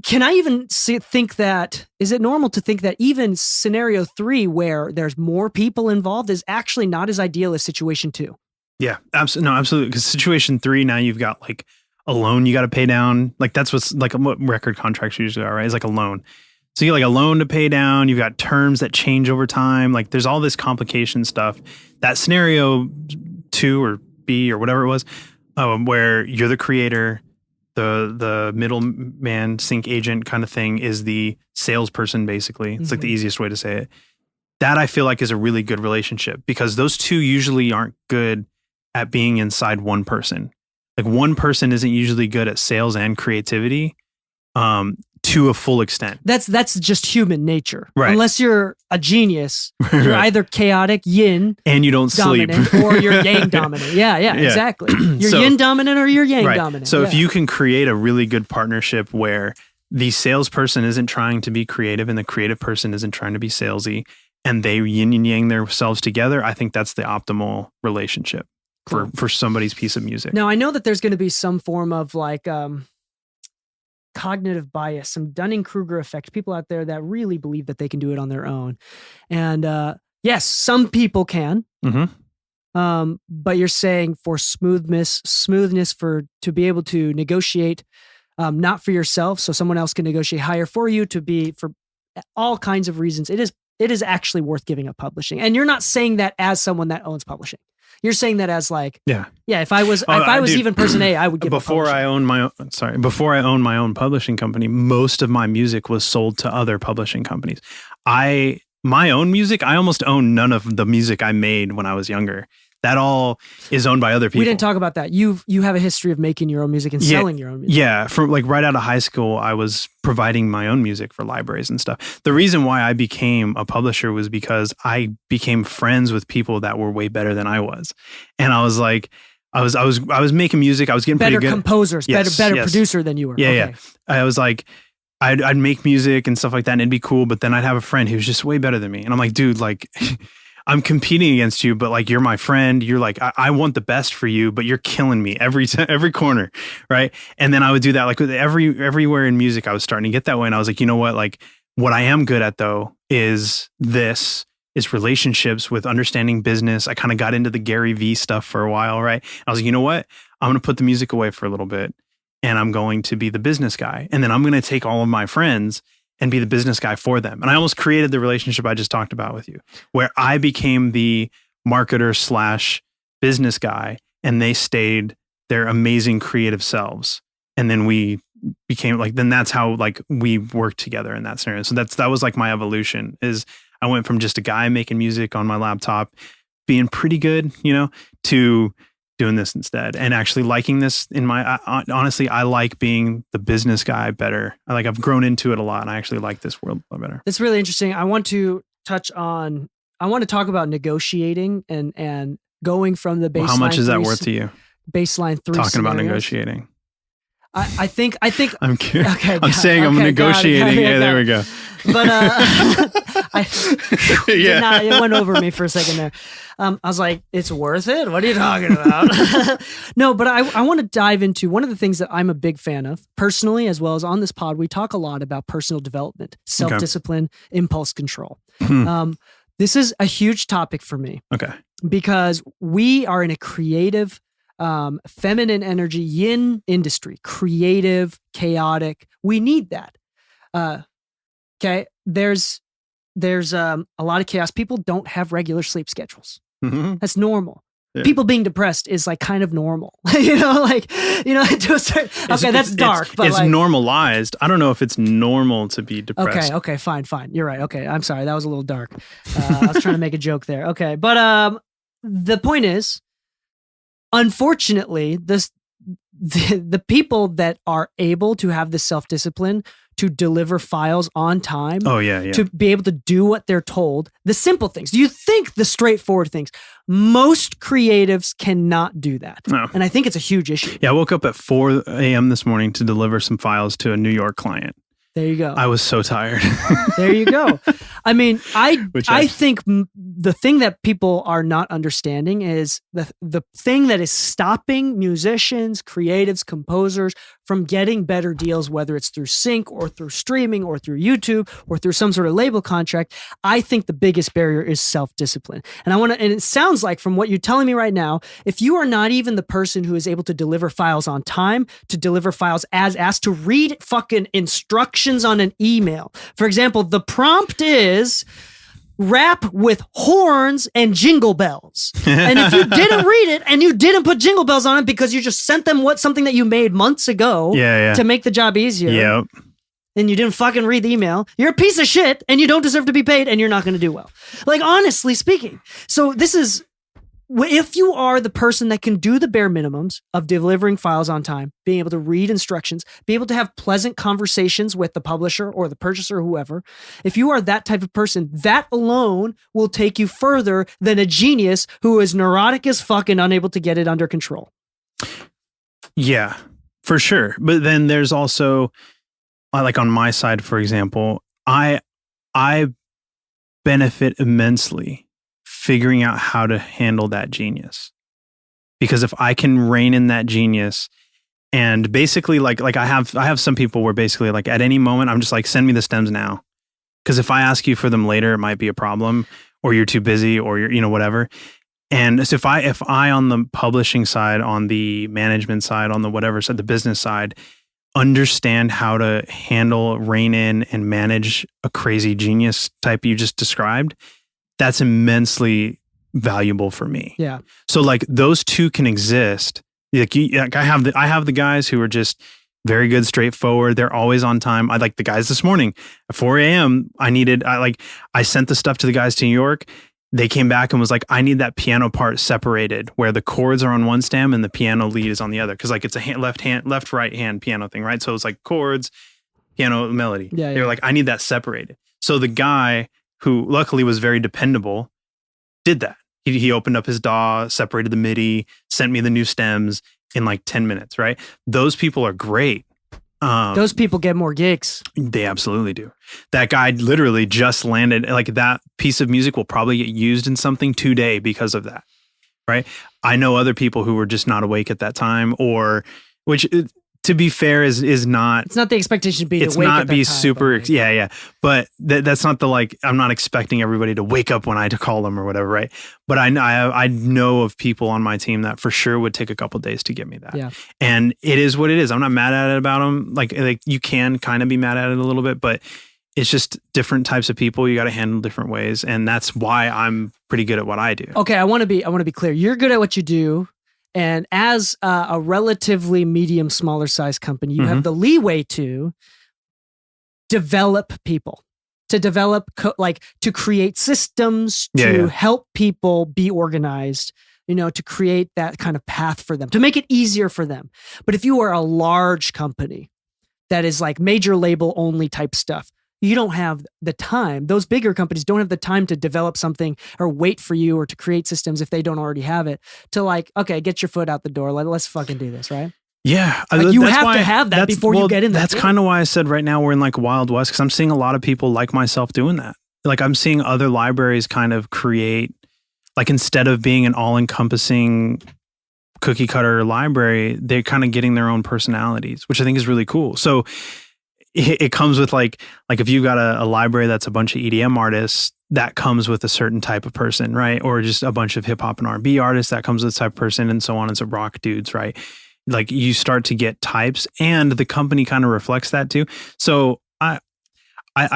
Can I even think that, is it normal to think that even scenario 3, where there's more people involved, is actually not as ideal as situation 2? Yeah, absolutely. No, absolutely. Because situation 3, now you've got like a loan you got to pay down. Like that's what record contracts usually are, right? It's like a loan. So you get like a loan to pay down. You've got terms that change over time. Like there's all this complication stuff. That scenario 2 or B or whatever it was, where you're the creator, the middleman sync agent kind of thing is the salesperson, basically. It's like the easiest way to say it. That I feel like is a really good relationship, because those two usually aren't good at being inside one person. Like one person isn't usually good at sales and creativity to a full extent. That's just human nature. Right. Unless you're a genius, you're either chaotic yin and you don't sleep, or you're yang dominant. Yeah, exactly. You're yin dominant or you're yang dominant. So if you can create a really good partnership where the salesperson isn't trying to be creative and the creative person isn't trying to be salesy, and they yin and yang themselves together, I think that's the optimal relationship. Cool. For somebody's piece of music. Now, I know that there's going to be some form of like cognitive bias, some Dunning-Kruger effect, people out there that really believe that they can do it on their own. And yes, some people can. But you're saying for smoothness to be able to negotiate, not for yourself, so someone else can negotiate higher for you, to be for all kinds of reasons. It is actually worth giving up publishing. And you're not saying that as someone that owns publishing. You're saying that as like, if I was even person A, I would give before I owned my own publishing company, most of my music was sold to other publishing companies. My own music, I almost own none of the music I made when I was younger. That all is owned by other people. We didn't talk about that. You have a history of making your own music and selling your own music. Yeah, from like right out of high school, I was providing my own music for libraries and stuff. The reason why I became a publisher was because I became friends with people that were way better than I was, and I was like, I was making music. I was getting better pretty good. Composers, better producer than you were. Yeah. I was like, I'd make music and stuff like that, and it'd be cool. But then I'd have a friend who's just way better than me, and I'm like, dude, like, I'm competing against you, but like, you're my friend. You're like, I want the best for you, but you're killing me every corner, right? And then I would do that like with everywhere in music. I was starting to get that way, and I was like, you know what? Like, what I am good at though is relationships with understanding business. I kind of got into the Gary V stuff for a while, right? I was like, you know what? I'm going to put the music away for a little bit, and I'm going to be the business guy. And then I'm going to take all of my friends and be the business guy for them. And I almost created the relationship I just talked about with you, where I became the marketer / business guy, and they stayed their amazing creative selves. And then we became like, then that's how like we worked together in that scenario. So that was like my evolution. Is I went from just a guy making music on my laptop, being pretty good, to doing this instead, and actually liking this honestly, I like being the business guy better. I've grown into it a lot, and I actually like this world a lot better. It's really interesting. I want to talk about negotiating and going from the baseline. Well, how much is that worth to you? Baseline 3 talking scenarios. About negotiating. I think I'm kidding. Okay, I'm saying I'm negotiating. Yeah, there we go. But it went over me for a second there. I was like, it's worth it? What are you talking about? No, but I want to dive into one of the things that I'm a big fan of personally, as well as on this pod. We talk a lot about personal development, self-discipline, impulse control. This is a huge topic for me. Okay. Because we are in a creative, feminine energy, yin industry, creative, chaotic. We need that. Okay. There's a lot of chaos. People don't have regular sleep schedules. Mm-hmm. That's normal. Yeah. People being depressed is like kind of normal, to a certain, okay, that's dark, but it's like, normalized. I don't know if it's normal to be depressed. Okay, fine. You're right. Okay. I'm sorry. That was a little dark. I was trying to make a joke there. Okay. But, the point is, unfortunately, the people that are able to have the self-discipline to deliver files on time, to be able to do what they're told, the simple things. Do you think the straightforward things? Most creatives cannot do that. No. And I think it's a huge issue. Yeah, I woke up at 4 a.m. this morning to deliver some files to a New York client. There you go. I was so tired. There you go. I mean, I think the thing that people are not understanding is the thing that is stopping musicians, creatives, composers from getting better deals, whether it's through sync or through streaming or through YouTube or through some sort of label contract. I think the biggest barrier is self-discipline. And it sounds like from what you're telling me right now, if you are not even the person who is able to deliver files on time, to deliver files as asked, to read fucking instructions on an email. For example, the prompt is rap with horns and jingle bells. And if you didn't read it and you didn't put jingle bells on it because you just sent them something that you made months ago to make the job easier. And you didn't fucking read the email, you're a piece of shit and you don't deserve to be paid and you're not going to do well. Like, honestly speaking. So this is, if you are the person that can do the bare minimums of delivering files on time, being able to read instructions, be able to have pleasant conversations with the publisher or the purchaser or whoever, if you are that type of person, that alone will take you further than a genius who is neurotic as fuck and unable to get it under control. Yeah, for sure. But then there's also, like on my side, for example, I benefit immensely figuring out how to handle that genius. Because if I can rein in that genius, and basically like I have some people where basically like at any moment I'm just like, send me the stems now. Because if I ask you for them later, it might be a problem, or you're too busy, or you're whatever. And so if I on the publishing side, on the management side, on the whatever side, the business side, understand how to handle, rein in, and manage a crazy genius type you just described, that's immensely valuable for me. Yeah. So like those two can exist. Like I have the guys who are just very good, straightforward. They're always on time. I like the guys this morning at 4 a.m. I sent the stuff to the guys to New York. They came back and was like, I need that piano part separated where the chords are on one stem and the piano lead is on the other. Cause like it's a left, right hand piano thing, right? So it's like chords, piano, melody. Yeah, They were like, I need that separated. So the guy who luckily was very dependable did that. He opened up his DAW, separated the MIDI, sent me the new stems in like 10 minutes, right? Those people are great. Those people get more gigs. They absolutely do. That guy literally just landed, like that piece of music will probably get used in something today because of that. Right. I know other people who were just not awake at that time, or which to be fair is not. It's not the expectation to be. It's awake not at be that time, super. but Yeah. But that's not the like. I'm not expecting everybody to wake up when I call them or whatever. Right. But I know of people on my team that for sure would take a couple days to get me that. Yeah. And it is what it is. I'm not mad at it about them. Like you can kind of be mad at it a little bit, but it's just different types of people. You got to handle different ways, and that's why I'm pretty good at what I do. Okay, I want to be clear. You're good at what you do, and as a relatively medium, smaller size company, you have the leeway to develop people, to develop to create systems, to help people be organized. To create that kind of path for them, to make it easier for them. But if you are a large company that is like major label only type stuff, you don't have the time. Those bigger companies don't have the time to develop something or wait for you or to create systems if they don't already have it to like, okay, get your foot out the door. Let's fucking do this, right? Yeah. Like you have to have that before you get in there. That's kind of why I said right now we're in like Wild West, because I'm seeing a lot of people like myself doing that. Like I'm seeing other libraries kind of create, like instead of being an all-encompassing cookie cutter library, they're kind of getting their own personalities, which I think is really cool. So it comes with like if you've got a library that's a bunch of EDM artists, that comes with a certain type of person, right? Or just a bunch of hip hop and R&B artists, that comes with a type of person, and so on. It's a rock dudes, right? Like you start to get types, and the company kind of reflects that too. So I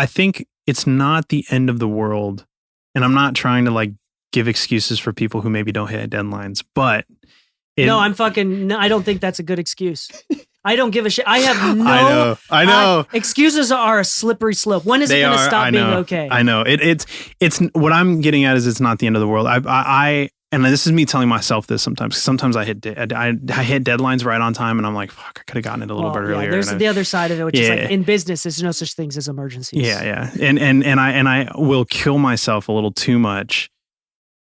think it's not the end of the world, and I'm not trying to like give excuses for people who maybe don't hit deadlines, but I don't think that's a good excuse. I don't give a shit. I have no. I know. Excuses are a slippery slope. When is it going to stop being okay? I know. It's what I'm getting at is it's not the end of the world. And this is me telling myself this sometimes. Sometimes I hit deadlines right on time, and I'm like, fuck, I could have gotten it a little bit earlier. There's the other side of it, which is like in business, there's no such things as emergencies. Yeah. And I will kill myself a little too much,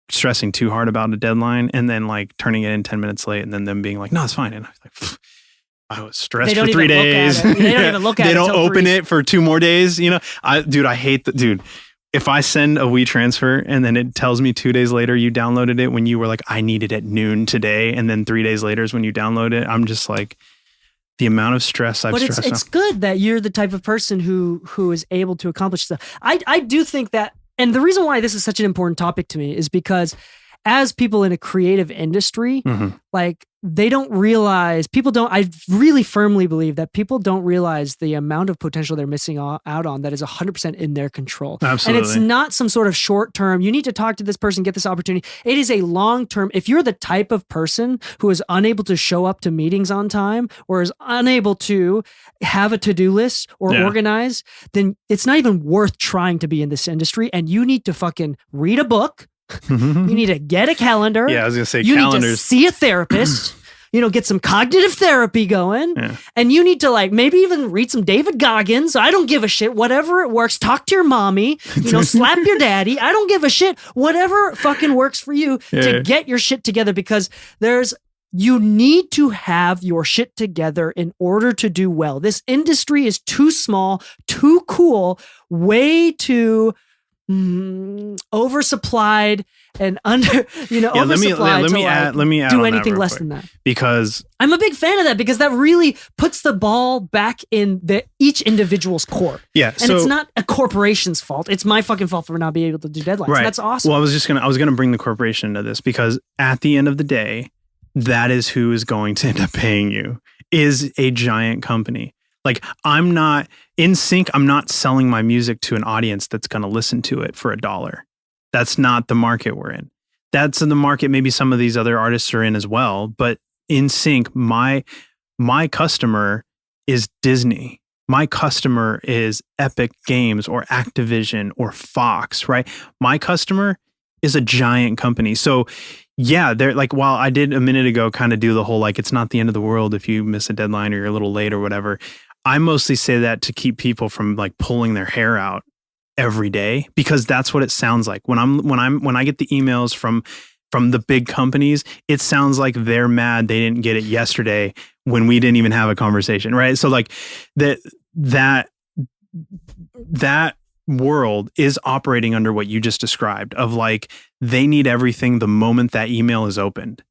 stressing too hard about a deadline, and then like turning it in 10 minutes late, and then them being like, no, it's fine. And I was like, I was stressed for 3 days. They don't even look at it. They don't open it for 2 more days. I hate dude. If I send a WeTransfer and then it tells me 2 days later you downloaded it when you were like, I need it at noon today, and then 3 days later is when you download it, I'm just like, the amount of stress I've stressed. But it's good that you're the type of person who is able to accomplish stuff. I do think that, and the reason why this is such an important topic to me is because as people in a creative industry, like they don't realize, I really firmly believe that people don't realize the amount of potential they're missing out on that is 100% in their control. Absolutely. And it's not some sort of short term, you need to talk to this person, get this opportunity. It is a long term. If you're the type of person who is unable to show up to meetings on time or is unable to have a to-do list or organize, then it's not even worth trying to be in this industry. And you need to fucking read a book. You need to get a calendar. Yeah, I was going to say you calendars. You need to see a therapist. Get some cognitive therapy going. Yeah. And you need to like maybe even read some David Goggins. I don't give a shit. Whatever it works. Talk to your mommy. Slap your daddy. I don't give a shit. Whatever fucking works for you to get your shit together, because you need to have your shit together in order to do well. This industry is too small, too cool, way too oversupplied and oversupplied. Let me add do on anything that less quick, than that, because I'm a big fan of that, because that really puts the ball back in each individual's court. Yeah, and it's not a corporation's fault. It's my fucking fault for not being able to do deadlines. Right. That's awesome. Well, I was gonna bring the corporation into this, because at the end of the day, that is who is going to end up paying you, is a giant company. Like, I'm not in sync. I'm not selling my music to an audience that's going to listen to it for $1. That's not the market we're in. That's in the market maybe some of these other artists are in as well. But in sync, my customer is Disney. My customer is Epic Games or Activision or Fox, right? My customer is a giant company. So yeah, they're like, while I did a minute ago kind of do the whole, like, it's not the end of the world if you miss a deadline or you're a little late or whatever. I mostly say that to keep people from like pulling their hair out every day, because that's what it sounds like when I get the emails from from the big companies, it sounds like they're mad they didn't get it yesterday when we didn't even have a conversation, right? So like that world is operating under what you just described of like, they need everything the moment that email is opened.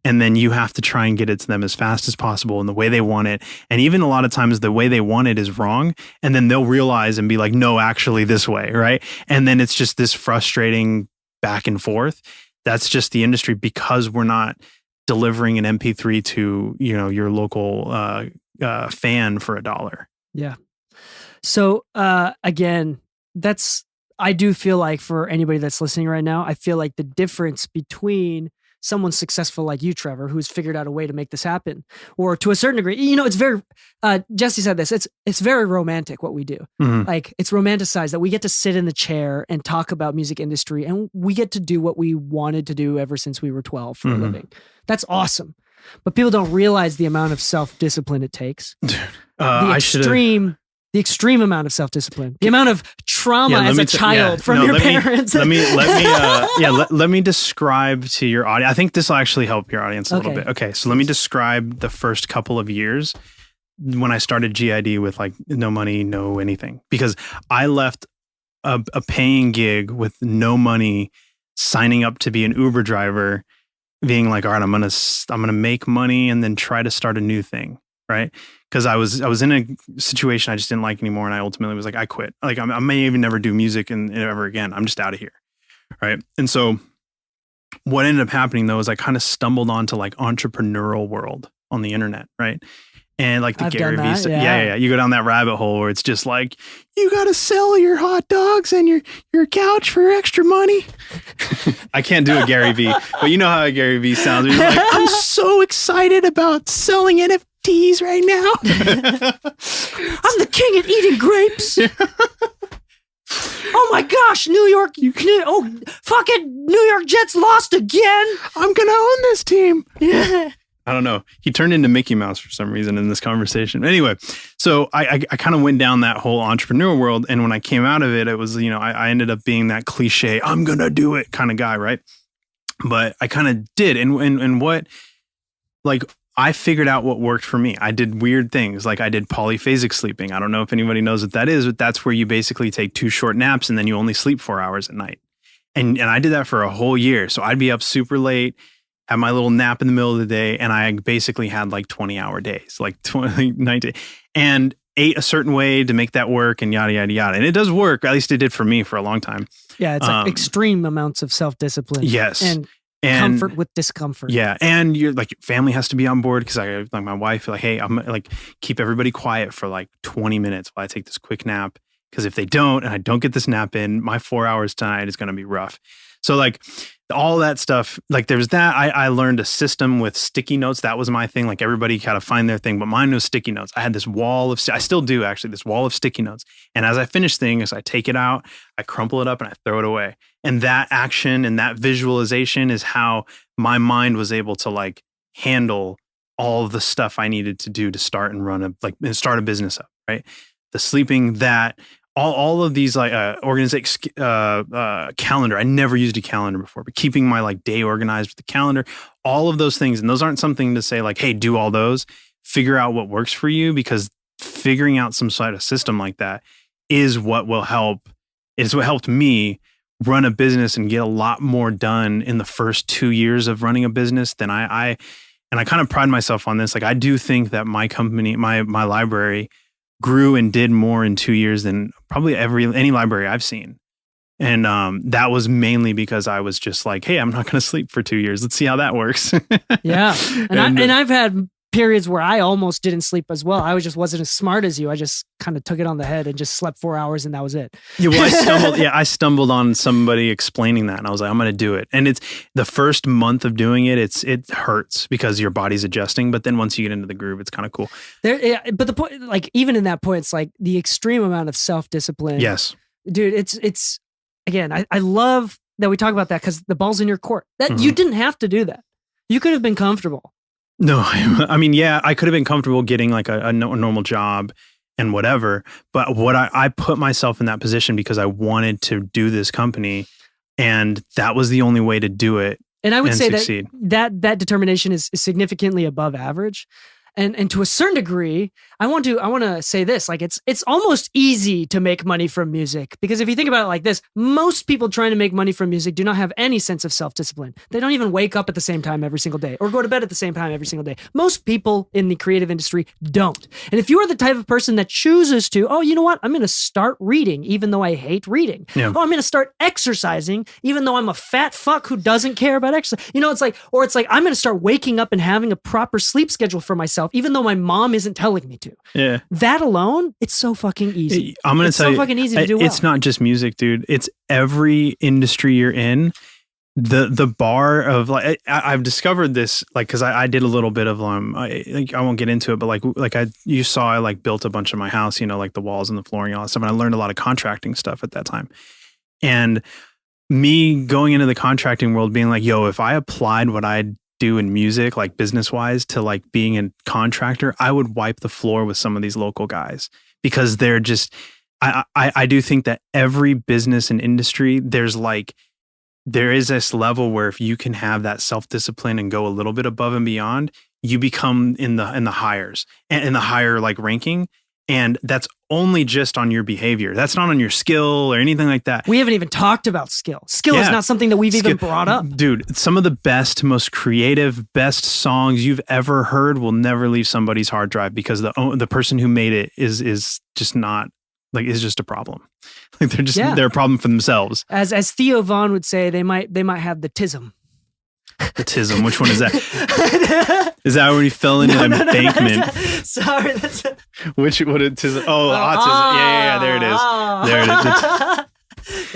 And then you have to try and get it to them as fast as possible in the way they want it. And even a lot of times the way they want it is wrong. And then they'll realize and be like, no, actually this way. Right. And then it's just this frustrating back and forth. That's just the industry because we're not delivering an MP3 to, your local fan for $1. Yeah. So again, I do feel like for anybody that's listening right now, I feel like the difference between someone successful like you, Trevor, who's figured out a way to make this happen, or to a certain degree, it's very, Jesse said this, it's very romantic what we do. Mm-hmm. Like it's romanticized that we get to sit in the chair and talk about music industry, and we get to do what we wanted to do ever since we were 12 for a living. That's awesome. But people don't realize the amount of self-discipline it takes. The extreme amount of self-discipline, the amount of trauma as a child from your parents. Let me describe to your audience. I think this will actually help your audience a little bit. Okay. So let me describe the first couple of years when I started GID with like no money, no anything, because I left a paying gig with no money, signing up to be an Uber driver, being like, all right, I'm going to make money and then try to start a new thing. Right. Because I was in a situation I just didn't like anymore. And I ultimately was like, I quit. Like I may even never do music and ever again. I'm just out of here. Right. And so what ended up happening though, is I kind of stumbled onto like entrepreneurial world on the internet. Right. And like the Gary Vee stuff. Yeah. You go down that rabbit hole where it's just like, you got to sell your hot dogs and your couch for extra money. I can't do a Gary Vee, but you know how a Gary Vee sounds. He's like, I'm so excited about selling NFTs right now. I'm the king at eating grapes. Oh my gosh, fucking New York Jets lost again. I'm going to own this team. Yeah. I don't know. He turned into Mickey Mouse for some reason in this conversation. Anyway, so I kind of went down that whole entrepreneur world. And when I came out of it, it was, I ended up being that cliche, I'm going to do it kind of guy. Right. But I kind of did. And what, like, I figured out what worked for me. I did weird things. Like I did polyphasic sleeping. I don't know if anybody knows what that is, but that's where you basically take 2 short naps and then you only sleep 4 hours at night. And I did that for a whole year. So I'd be up super late, have my little nap in the middle of the day, and I basically had like 20-hour days, like 19, and ate a certain way to make that work and yada, yada, yada. And it does work. At least it did for me for a long time. Yeah, it's like extreme amounts of self-discipline. Yes. And comfort with discomfort. Yeah. And you're like, family has to be on board because I like my wife, like, hey, I'm like, keep everybody quiet for like 20 minutes while I take this quick nap. Because if they don't, and I don't get this nap in, my 4 hours tonight is going to be rough. So like all that stuff, like there's that. I learned a system with sticky notes. That was my thing. Like everybody kind of find their thing, but mine was sticky notes. I had this wall of, I still do actually, this wall of sticky notes. And as I finish things, I take it out, I crumple it up and I throw it away. And that action and that visualization is how my mind was able to like handle all of the stuff I needed to do to start and start a business up, right? The sleeping, that all of these like calendar. I never used a calendar before, but keeping my like day organized with the calendar, all of those things. And those aren't something to say like, hey, do all those, figure out what works for you, because figuring out some sort of system like that is what will help. It's what helped me run a business and get a lot more done in the first 2 years of running a business than I kind of pride myself on this. Like I do think that my company, my library grew and did more in 2 years than probably any library I've seen. And that was mainly because I was just like, hey, I'm not going to sleep for 2 years. Let's see how that works. Yeah. And I've had periods where I almost didn't sleep as well. I wasn't as smart as you. I just kind of took it on the head and just slept 4 hours and that was it. Yeah, well, I stumbled on somebody explaining that and I was like, I'm going to do it. And it's the first month of doing it, it hurts because your body's adjusting. But then once you get into the groove, it's kind of cool. But the point, like even in that point, it's like the extreme amount of self-discipline. Yes. Dude, it's again, I love that we talk about that because the ball's in your court. That you didn't have to do that. You could have been comfortable. No, I mean, yeah, I could have been comfortable getting like a normal job and whatever. But I put myself in that position because I wanted to do this company and that was the only way to do it. And I would say succeed. that determination is significantly above average. And to a certain degree, I want to say this, like it's almost easy to make money from music, because if you think about it like this, most people trying to make money from music do not have any sense of self-discipline. They don't even wake up at the same time every single day or go to bed at the same time every single day. Most people in the creative industry don't. And if you are the type of person that chooses to, oh, you know what? I'm going to start reading even though I hate reading. Yeah. Oh, I'm going to start exercising even though I'm a fat fuck who doesn't care about exercise. You know, it's like I'm going to start waking up and having a proper sleep schedule for myself, even though my mom isn't telling me to. Yeah. That alone, it's so fucking easy. I'm going to tell you, it's so fucking easy to do well. It's not just music, dude. It's every industry you're in. The bar of like, I've discovered this, like, cause I did a little bit of, I won't get into it, but you saw, I like built a bunch of my house, you know, like the walls and the flooring and all that stuff. And I learned a lot of contracting stuff at that time. And me going into the contracting world being like, yo, if I applied what I do in music, like business wise, to like being a contractor, I would wipe the floor with some of these local guys, because they're just, I do think that every business and industry, there is this level where if you can have that self-discipline and go a little bit above and beyond, you become in the hires and in the higher like ranking. And that's only just on your behavior. That's not on your skill or anything like that. We haven't even talked about skill. Skill is not something that we've even brought up. Dude, some of the best, most creative, best songs you've ever heard will never leave somebody's hard drive, because the person who made it is just not, like, is just a problem. Like they're a problem for themselves. As Theo Vaughn would say, they might have the tism. The tism. Which one is that? Is that when he fell into an embankment? Sorry, what a tism? Oh, autism. Yeah. There it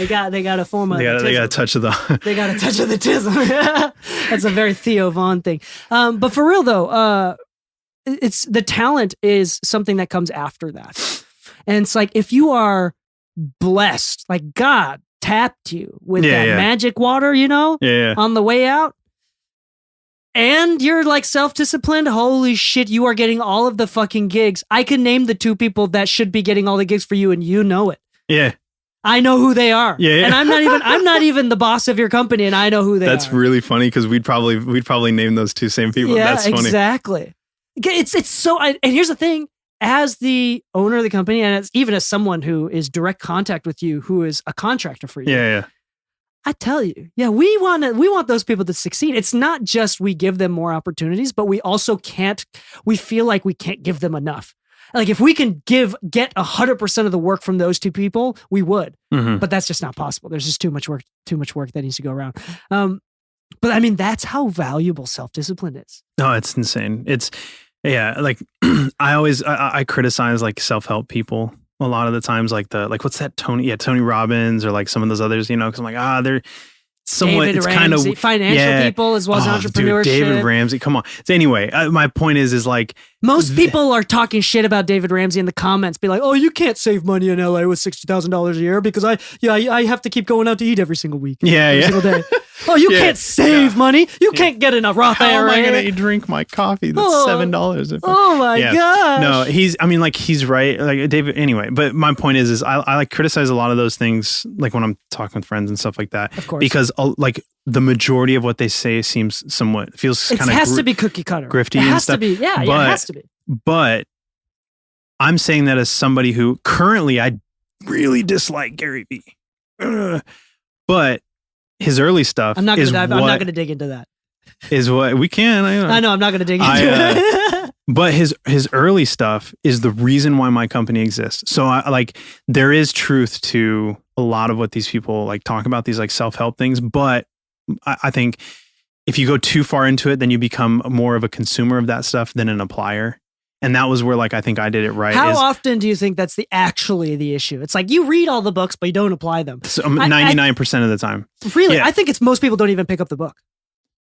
is. They got a form of. They got a touch of the. They got a touch of the tism. That's a very Theo Vaughn thing. But for real though, it's the talent is something that comes after that, and it's like if you are blessed, like God tapped you with magic water, you know, on the way out. And you're like self-disciplined, holy shit, you are getting all of the fucking gigs. I can name the two people that should be getting all the gigs for you, and you know it. Yeah. I know who they are. Yeah. And I'm not even the boss of your company, and I know who they are. That's really funny, because we'd probably name those two same people. Yeah, that's funny. Exactly. It's so, and here's the thing, as the owner of the company, and even as someone who is direct contact with you, who is a contractor for you. Yeah. I tell you, we want those people to succeed. It's not just we give them more opportunities, but we also we feel like we can't give them enough. Like if we can get 100% of the work from those two people, we would, but that's just not possible. There's just too much work that needs to go around. But I mean, that's how valuable self-discipline is. No, it's insane. Like I criticize like self-help people a lot of the times, like what's that Tony Robbins, or like some of those others, you know, because I'm like, they're somewhat, David it's Ramsey, kind of financial people as well as entrepreneurship. Dude, David Ramsey, come on. So anyway, my point is like most people are talking shit about David Ramsey in the comments, be like, oh, you can't save money in LA with $60,000 a year because I have to keep going out to eat every single week. Every single day. Oh, you can't save money. You can't get enough Roth IRA. How am I going to drink my coffee that's $7? Oh my gosh. No, he's right. Like David, anyway, but my point is I like criticize a lot of those things, like when I'm talking with friends and stuff like that. Of course. Because like the majority of what they say feels kind of it has to be cookie cutter. Grifty it and has stuff. To be. Yeah, it has to be. But I'm saying that as somebody who currently I really dislike Gary Vee. But his early stuff I'm not going to dig into that. Is what we can. I know I'm not going to dig into it. But his early stuff is the reason why my company exists. So there is truth to a lot of what these people like talk about, these like self-help things. But I think if you go too far into it, then you become more of a consumer of that stuff than an applier. And that was where like I think I did it right. How often do you think that's actually the issue? It's like you read all the books, but you don't apply them. So 99% of the time. Really? Yeah. I think it's most people don't even pick up the book.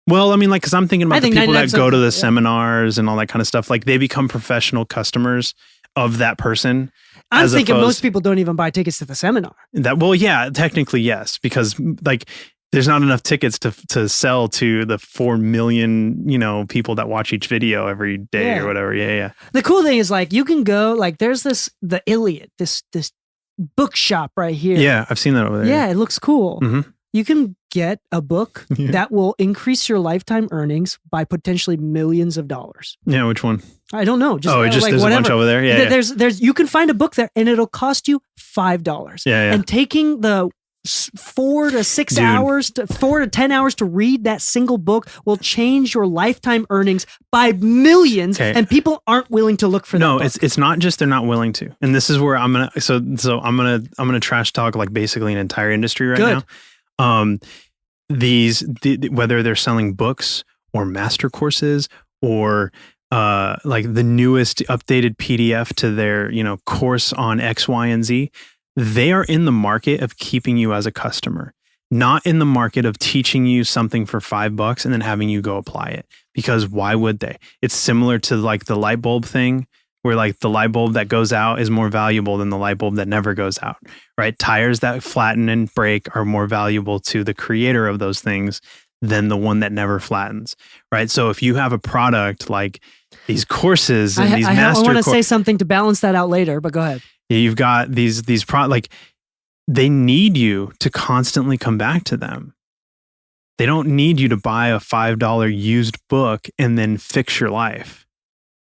Well, I mean, like, because I'm thinking about the people that go to the yeah. seminars and all that kind of stuff. Like, they become professional customers of that person. I'm thinking most people don't even buy tickets to the seminar. Well, yeah, technically, yes. Because, like, there's not enough tickets to sell to the 4 million, people that watch each video every day or whatever. Yeah. The cool thing is, like, you can go, like, there's the Iliad, this bookshop right here. Yeah, I've seen that over there. Yeah, it looks cool. Mm-hmm. You can get a book that will increase your lifetime earnings by potentially millions of dollars. Yeah, which one? I don't know. Just like, there's whatever. A bunch over there. Yeah, there's you can find a book there and it'll cost you $5. Yeah. And taking the 4 to 6 hours to 4 to 10 hours to read that single book will change your lifetime earnings by millions. Okay. And people aren't willing to look for that. No, it's not just they're not willing to. And this is where I'm gonna I'm gonna trash talk like basically an entire industry right now. Whether they're selling books or master courses or like the newest updated PDF to their course on X, Y, and Z. They are in the market of keeping you as a customer, not in the market of teaching you something for $5 and then having you go apply it. Because why would they? It's similar to like the light bulb thing, where like the light bulb that goes out is more valuable than the light bulb that never goes out, right? Tires that flatten and break are more valuable to the creator of those things than the one that never flattens, right? So if you have a product like these courses and these master I want to say something to balance that out later, but go ahead. You've got these like they need you to constantly come back to them. They don't need you to buy a $5 used book and then fix your life.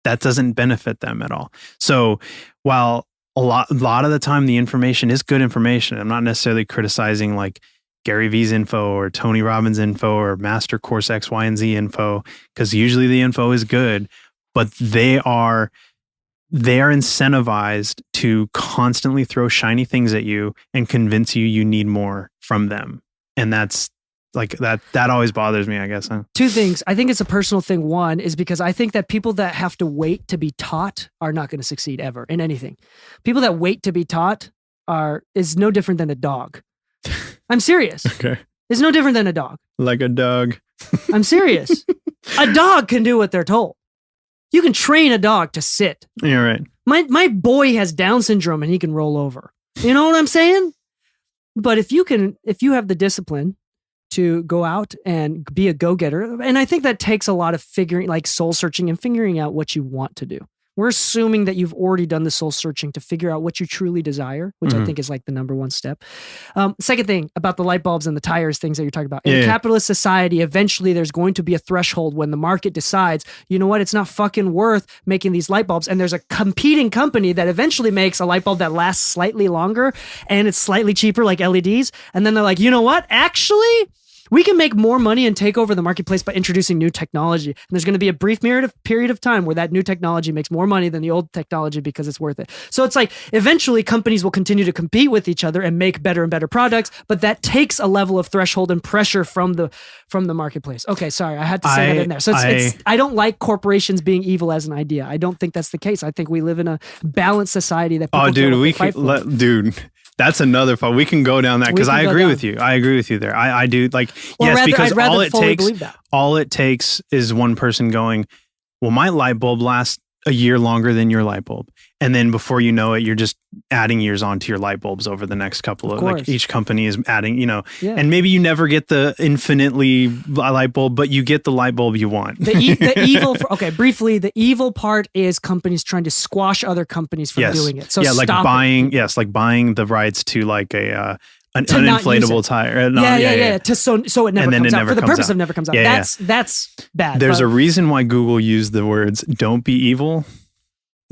That doesn't benefit them at all. So while a lot of the time the information is good information, I'm not necessarily criticizing like Gary V's info or Tony Robbins info or Master Course X, Y, and Z info, because usually the info is good, but they are incentivized to constantly throw shiny things at you and convince you need more from them. And that's like that always bothers me, I guess. Huh? Two things. I think it's a personal thing. One is because I think that people that have to wait to be taught are not going to succeed ever in anything. People that wait to be taught is no different than a dog. I'm serious. Okay. It's no different than a dog. Like a dog. I'm serious. A dog can do what they're told. You can train a dog to sit. You're right. My boy has Down syndrome and he can roll over. You know what I'm saying? But if you have the discipline to go out and be a go-getter, and I think that takes a lot of soul searching and figuring out what you want to do. We're assuming that you've already done the soul searching to figure out what you truly desire, which I think is like the number one step. Second thing about the light bulbs and the tires, things that you're talking about. In a capitalist society, eventually there's going to be a threshold when the market decides, you know what, it's not fucking worth making these light bulbs. And there's a competing company that eventually makes a light bulb that lasts slightly longer and it's slightly cheaper, like LEDs. And then they're like, you know what, actually, we can make more money and take over the marketplace by introducing new technology. And there's going to be a brief period of time where that new technology makes more money than the old technology because it's worth it. So it's like eventually companies will continue to compete with each other and make better and better products, but that takes a level of threshold and pressure from the marketplace. Okay, sorry, I had to say that in there. So I don't like corporations being evil as an idea. I don't think that's the case. I think we live in a balanced society that people dude. That's another part. We can go down that because I agree with you. I agree with you there. I do like, yes, because all it takes is one person going, well, my light bulb lasts a year longer than your light bulb. And then before you know it, you're just adding years onto your light bulbs over the next couple of like each company is adding, and maybe you never get the infinitely light bulb, but you get the light bulb you want. Briefly, the evil part is companies trying to squash other companies from doing it. So like buying the rights to like an uninflatable tire. So it never comes out. For the purpose of never comes out. That's bad. There's a reason why Google used the words "don't be evil."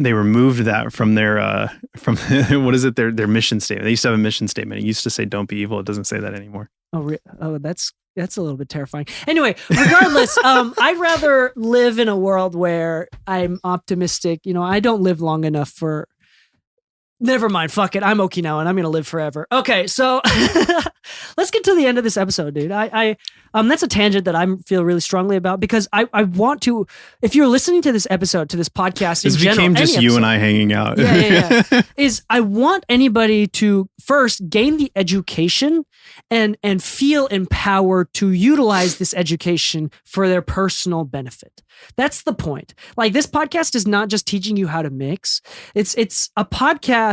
They removed that from their what is it? Their mission statement. They used to have a mission statement. It used to say "Don't be evil." It doesn't say that anymore. That's a little bit terrifying. Anyway, regardless, I'd rather live in a world where I'm optimistic. I don't live long enough for. Never mind. Fuck it. I'm Okinawan. I'm going to live forever. Okay. So let's get to the end of this episode, dude. That's a tangent that I feel really strongly about because I want to, if you're listening to this episode, to this podcast in general. This became just you and I hanging out. Is I want anybody to first gain the education and feel empowered to utilize this education for their personal benefit. That's the point. Like this podcast is not just teaching you how to mix. It's a podcast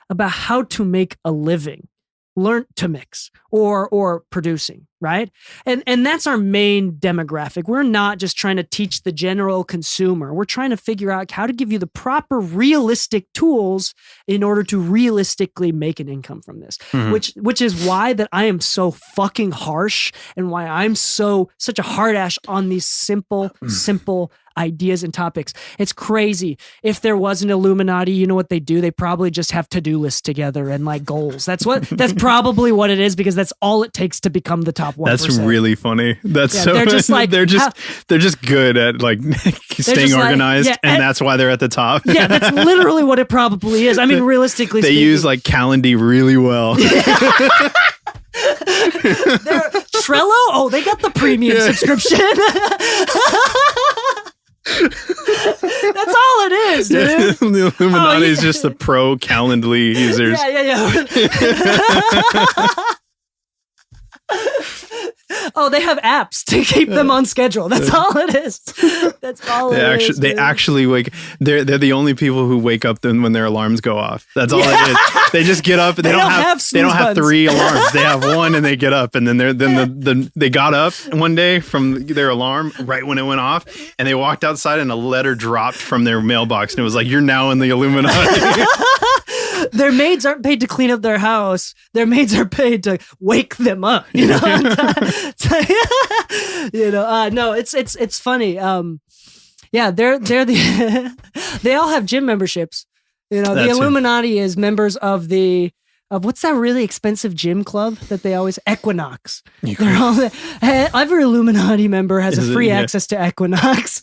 about how to make a living learned to mix or producing, right? And that's our main demographic. We're not just trying to teach the general consumer. We're trying to figure out how to give you the proper realistic tools in order to realistically make an income from this, which is why that I am so fucking harsh and why I'm such a hard ass on these simple ideas and topics. It's crazy. If there was an Illuminati, you know what they do? They probably just have to-do lists together and like goals. That's probably what it is, because that's all it takes to become the top 1%. That's really funny. They're just like, they're just good at like staying organized, and that's why they're at the top. Yeah, that's literally what it probably is. I mean, realistically they speaking, use like Calendly really well. Trello? Oh, they got the premium subscription. That's all it is, dude. The Illuminati is just the pro Calendly users. Oh, they have apps to keep them on schedule. That's all it is. That's all it is. They actually wake. They're the only people who wake up then when their alarms go off. That's all it is. They just get up and they don't have 3 alarms. They have one and they get up, and then they got up one day from their alarm right when it went off, and they walked outside and a letter dropped from their mailbox, and it was like, "You're now in the Illuminati." Their maids aren't paid to clean up their house. Their maids are paid to wake them up. You know, no, it's funny. They're the they all have gym memberships. You know, the Illuminati is members of what's that really expensive gym club that they always Equinox. Every Illuminati member has a free access to Equinox.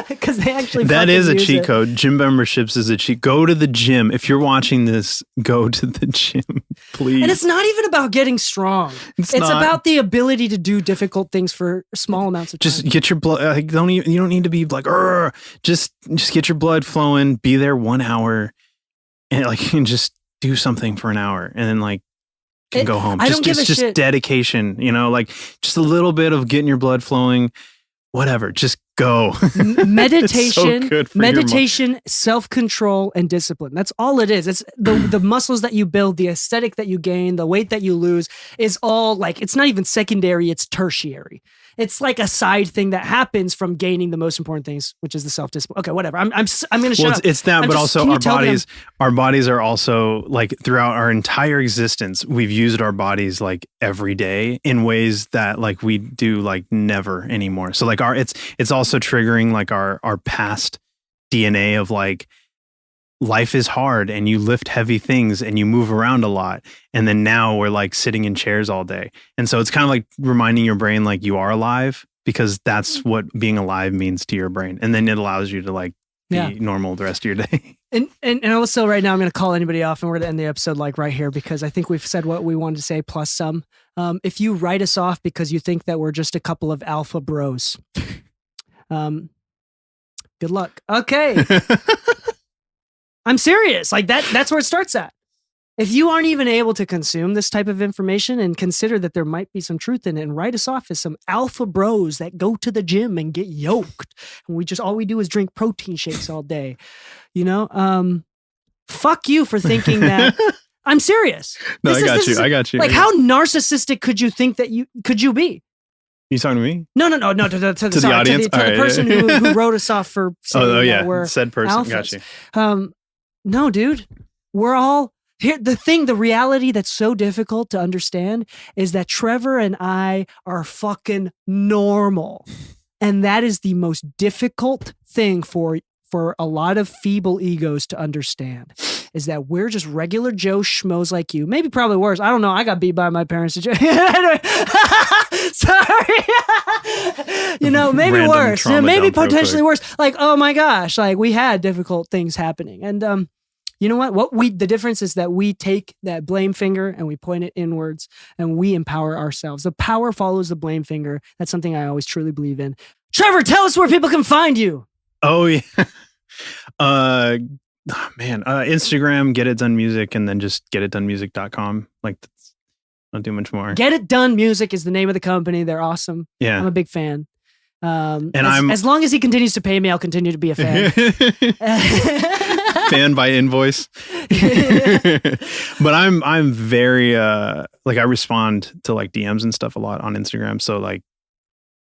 Because they actually that is a cheat code. Gym memberships is a cheat. Go to the gym. If you're watching this, go to the gym, please. And it's not even about getting strong. It's about the ability to do difficult things for small amounts of time. Just get your blood. You don't need to be like, just get your blood flowing. Be there 1 hour, and just do something for an hour, and then go home. Just dedication. You know, just a little bit of getting your blood flowing. Whatever, just go. Meditation, self-control, and discipline. That's all it is. It's the muscles that you build, the aesthetic that you gain, the weight that you lose is all it's not even secondary, it's tertiary. It's like a side thing that happens from gaining the most important things, which is the self-discipline. Okay, whatever. I'm going to shut up. It's that, but also our bodies are also throughout our entire existence, we've used our bodies every day in ways that we do never anymore. So it's also triggering our past DNA of life is hard and you lift heavy things and you move around a lot. And then now we're sitting in chairs all day. And so it's kind of reminding your brain you are alive, because that's what being alive means to your brain. And then it allows you to be normal the rest of your day. And also right now I'm going to call anybody off, and we're going to end the episode right here, because I think we've said what we wanted to say plus some. If you write us off because you think that we're just a couple of alpha bros, good luck. Okay. I'm serious. That's where it starts at. If you aren't even able to consume this type of information and consider that there might be some truth in it, and write us off as some alpha bros that go to the gym and get yoked, and all we do is drink protein shakes all day, fuck you for thinking that. I'm serious. No, I got you. How narcissistic could you think that you be? You talking to me? No. To the audience? To the person who wrote us off for saying that we're said person. alphas. Got you. No, dude. We're all here. The reality that's so difficult to understand is that Trevor and I are fucking normal. And that is the most difficult thing for a lot of feeble egos to understand, is that we're just regular Joe schmoes like you. Maybe probably worse. I don't know. I got beat by my parents. Anyway. Sorry. Maybe Random worse. Maybe potentially worse. Oh my gosh. We had difficult things happening. And you know what? The difference is that we take that blame finger and we point it inwards and we empower ourselves. The power follows the blame finger. That's something I always truly believe in. Trevor, tell us where people can find you. Oh yeah. Instagram, Get It Done Music, and then just getitdonemusic.com. That's not do much more. Get It Done Music is the name of the company. They're awesome. Yeah. I'm a big fan. As long as he continues to pay me, I'll continue to be a fan. fan by invoice. But I'm very like I respond to like DMs and stuff a lot on Instagram. So like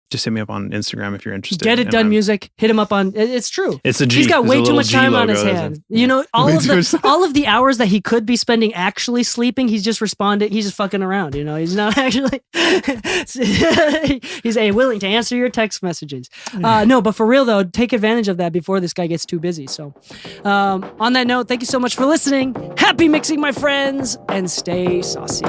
just hit me up on Instagram if you're interested. Get It Done Music. Hit him up on. It's true. It's a G. He's got way too much G time on logo, his hand. You know, all of the hours that he could be spending actually sleeping, he's just responding. He's just fucking around. You know, he's not actually. He's willing to answer your text messages. No, but for real though, take advantage of that before this guy gets too busy. So, on that note, thank you so much for listening. Happy mixing, my friends, and stay saucy.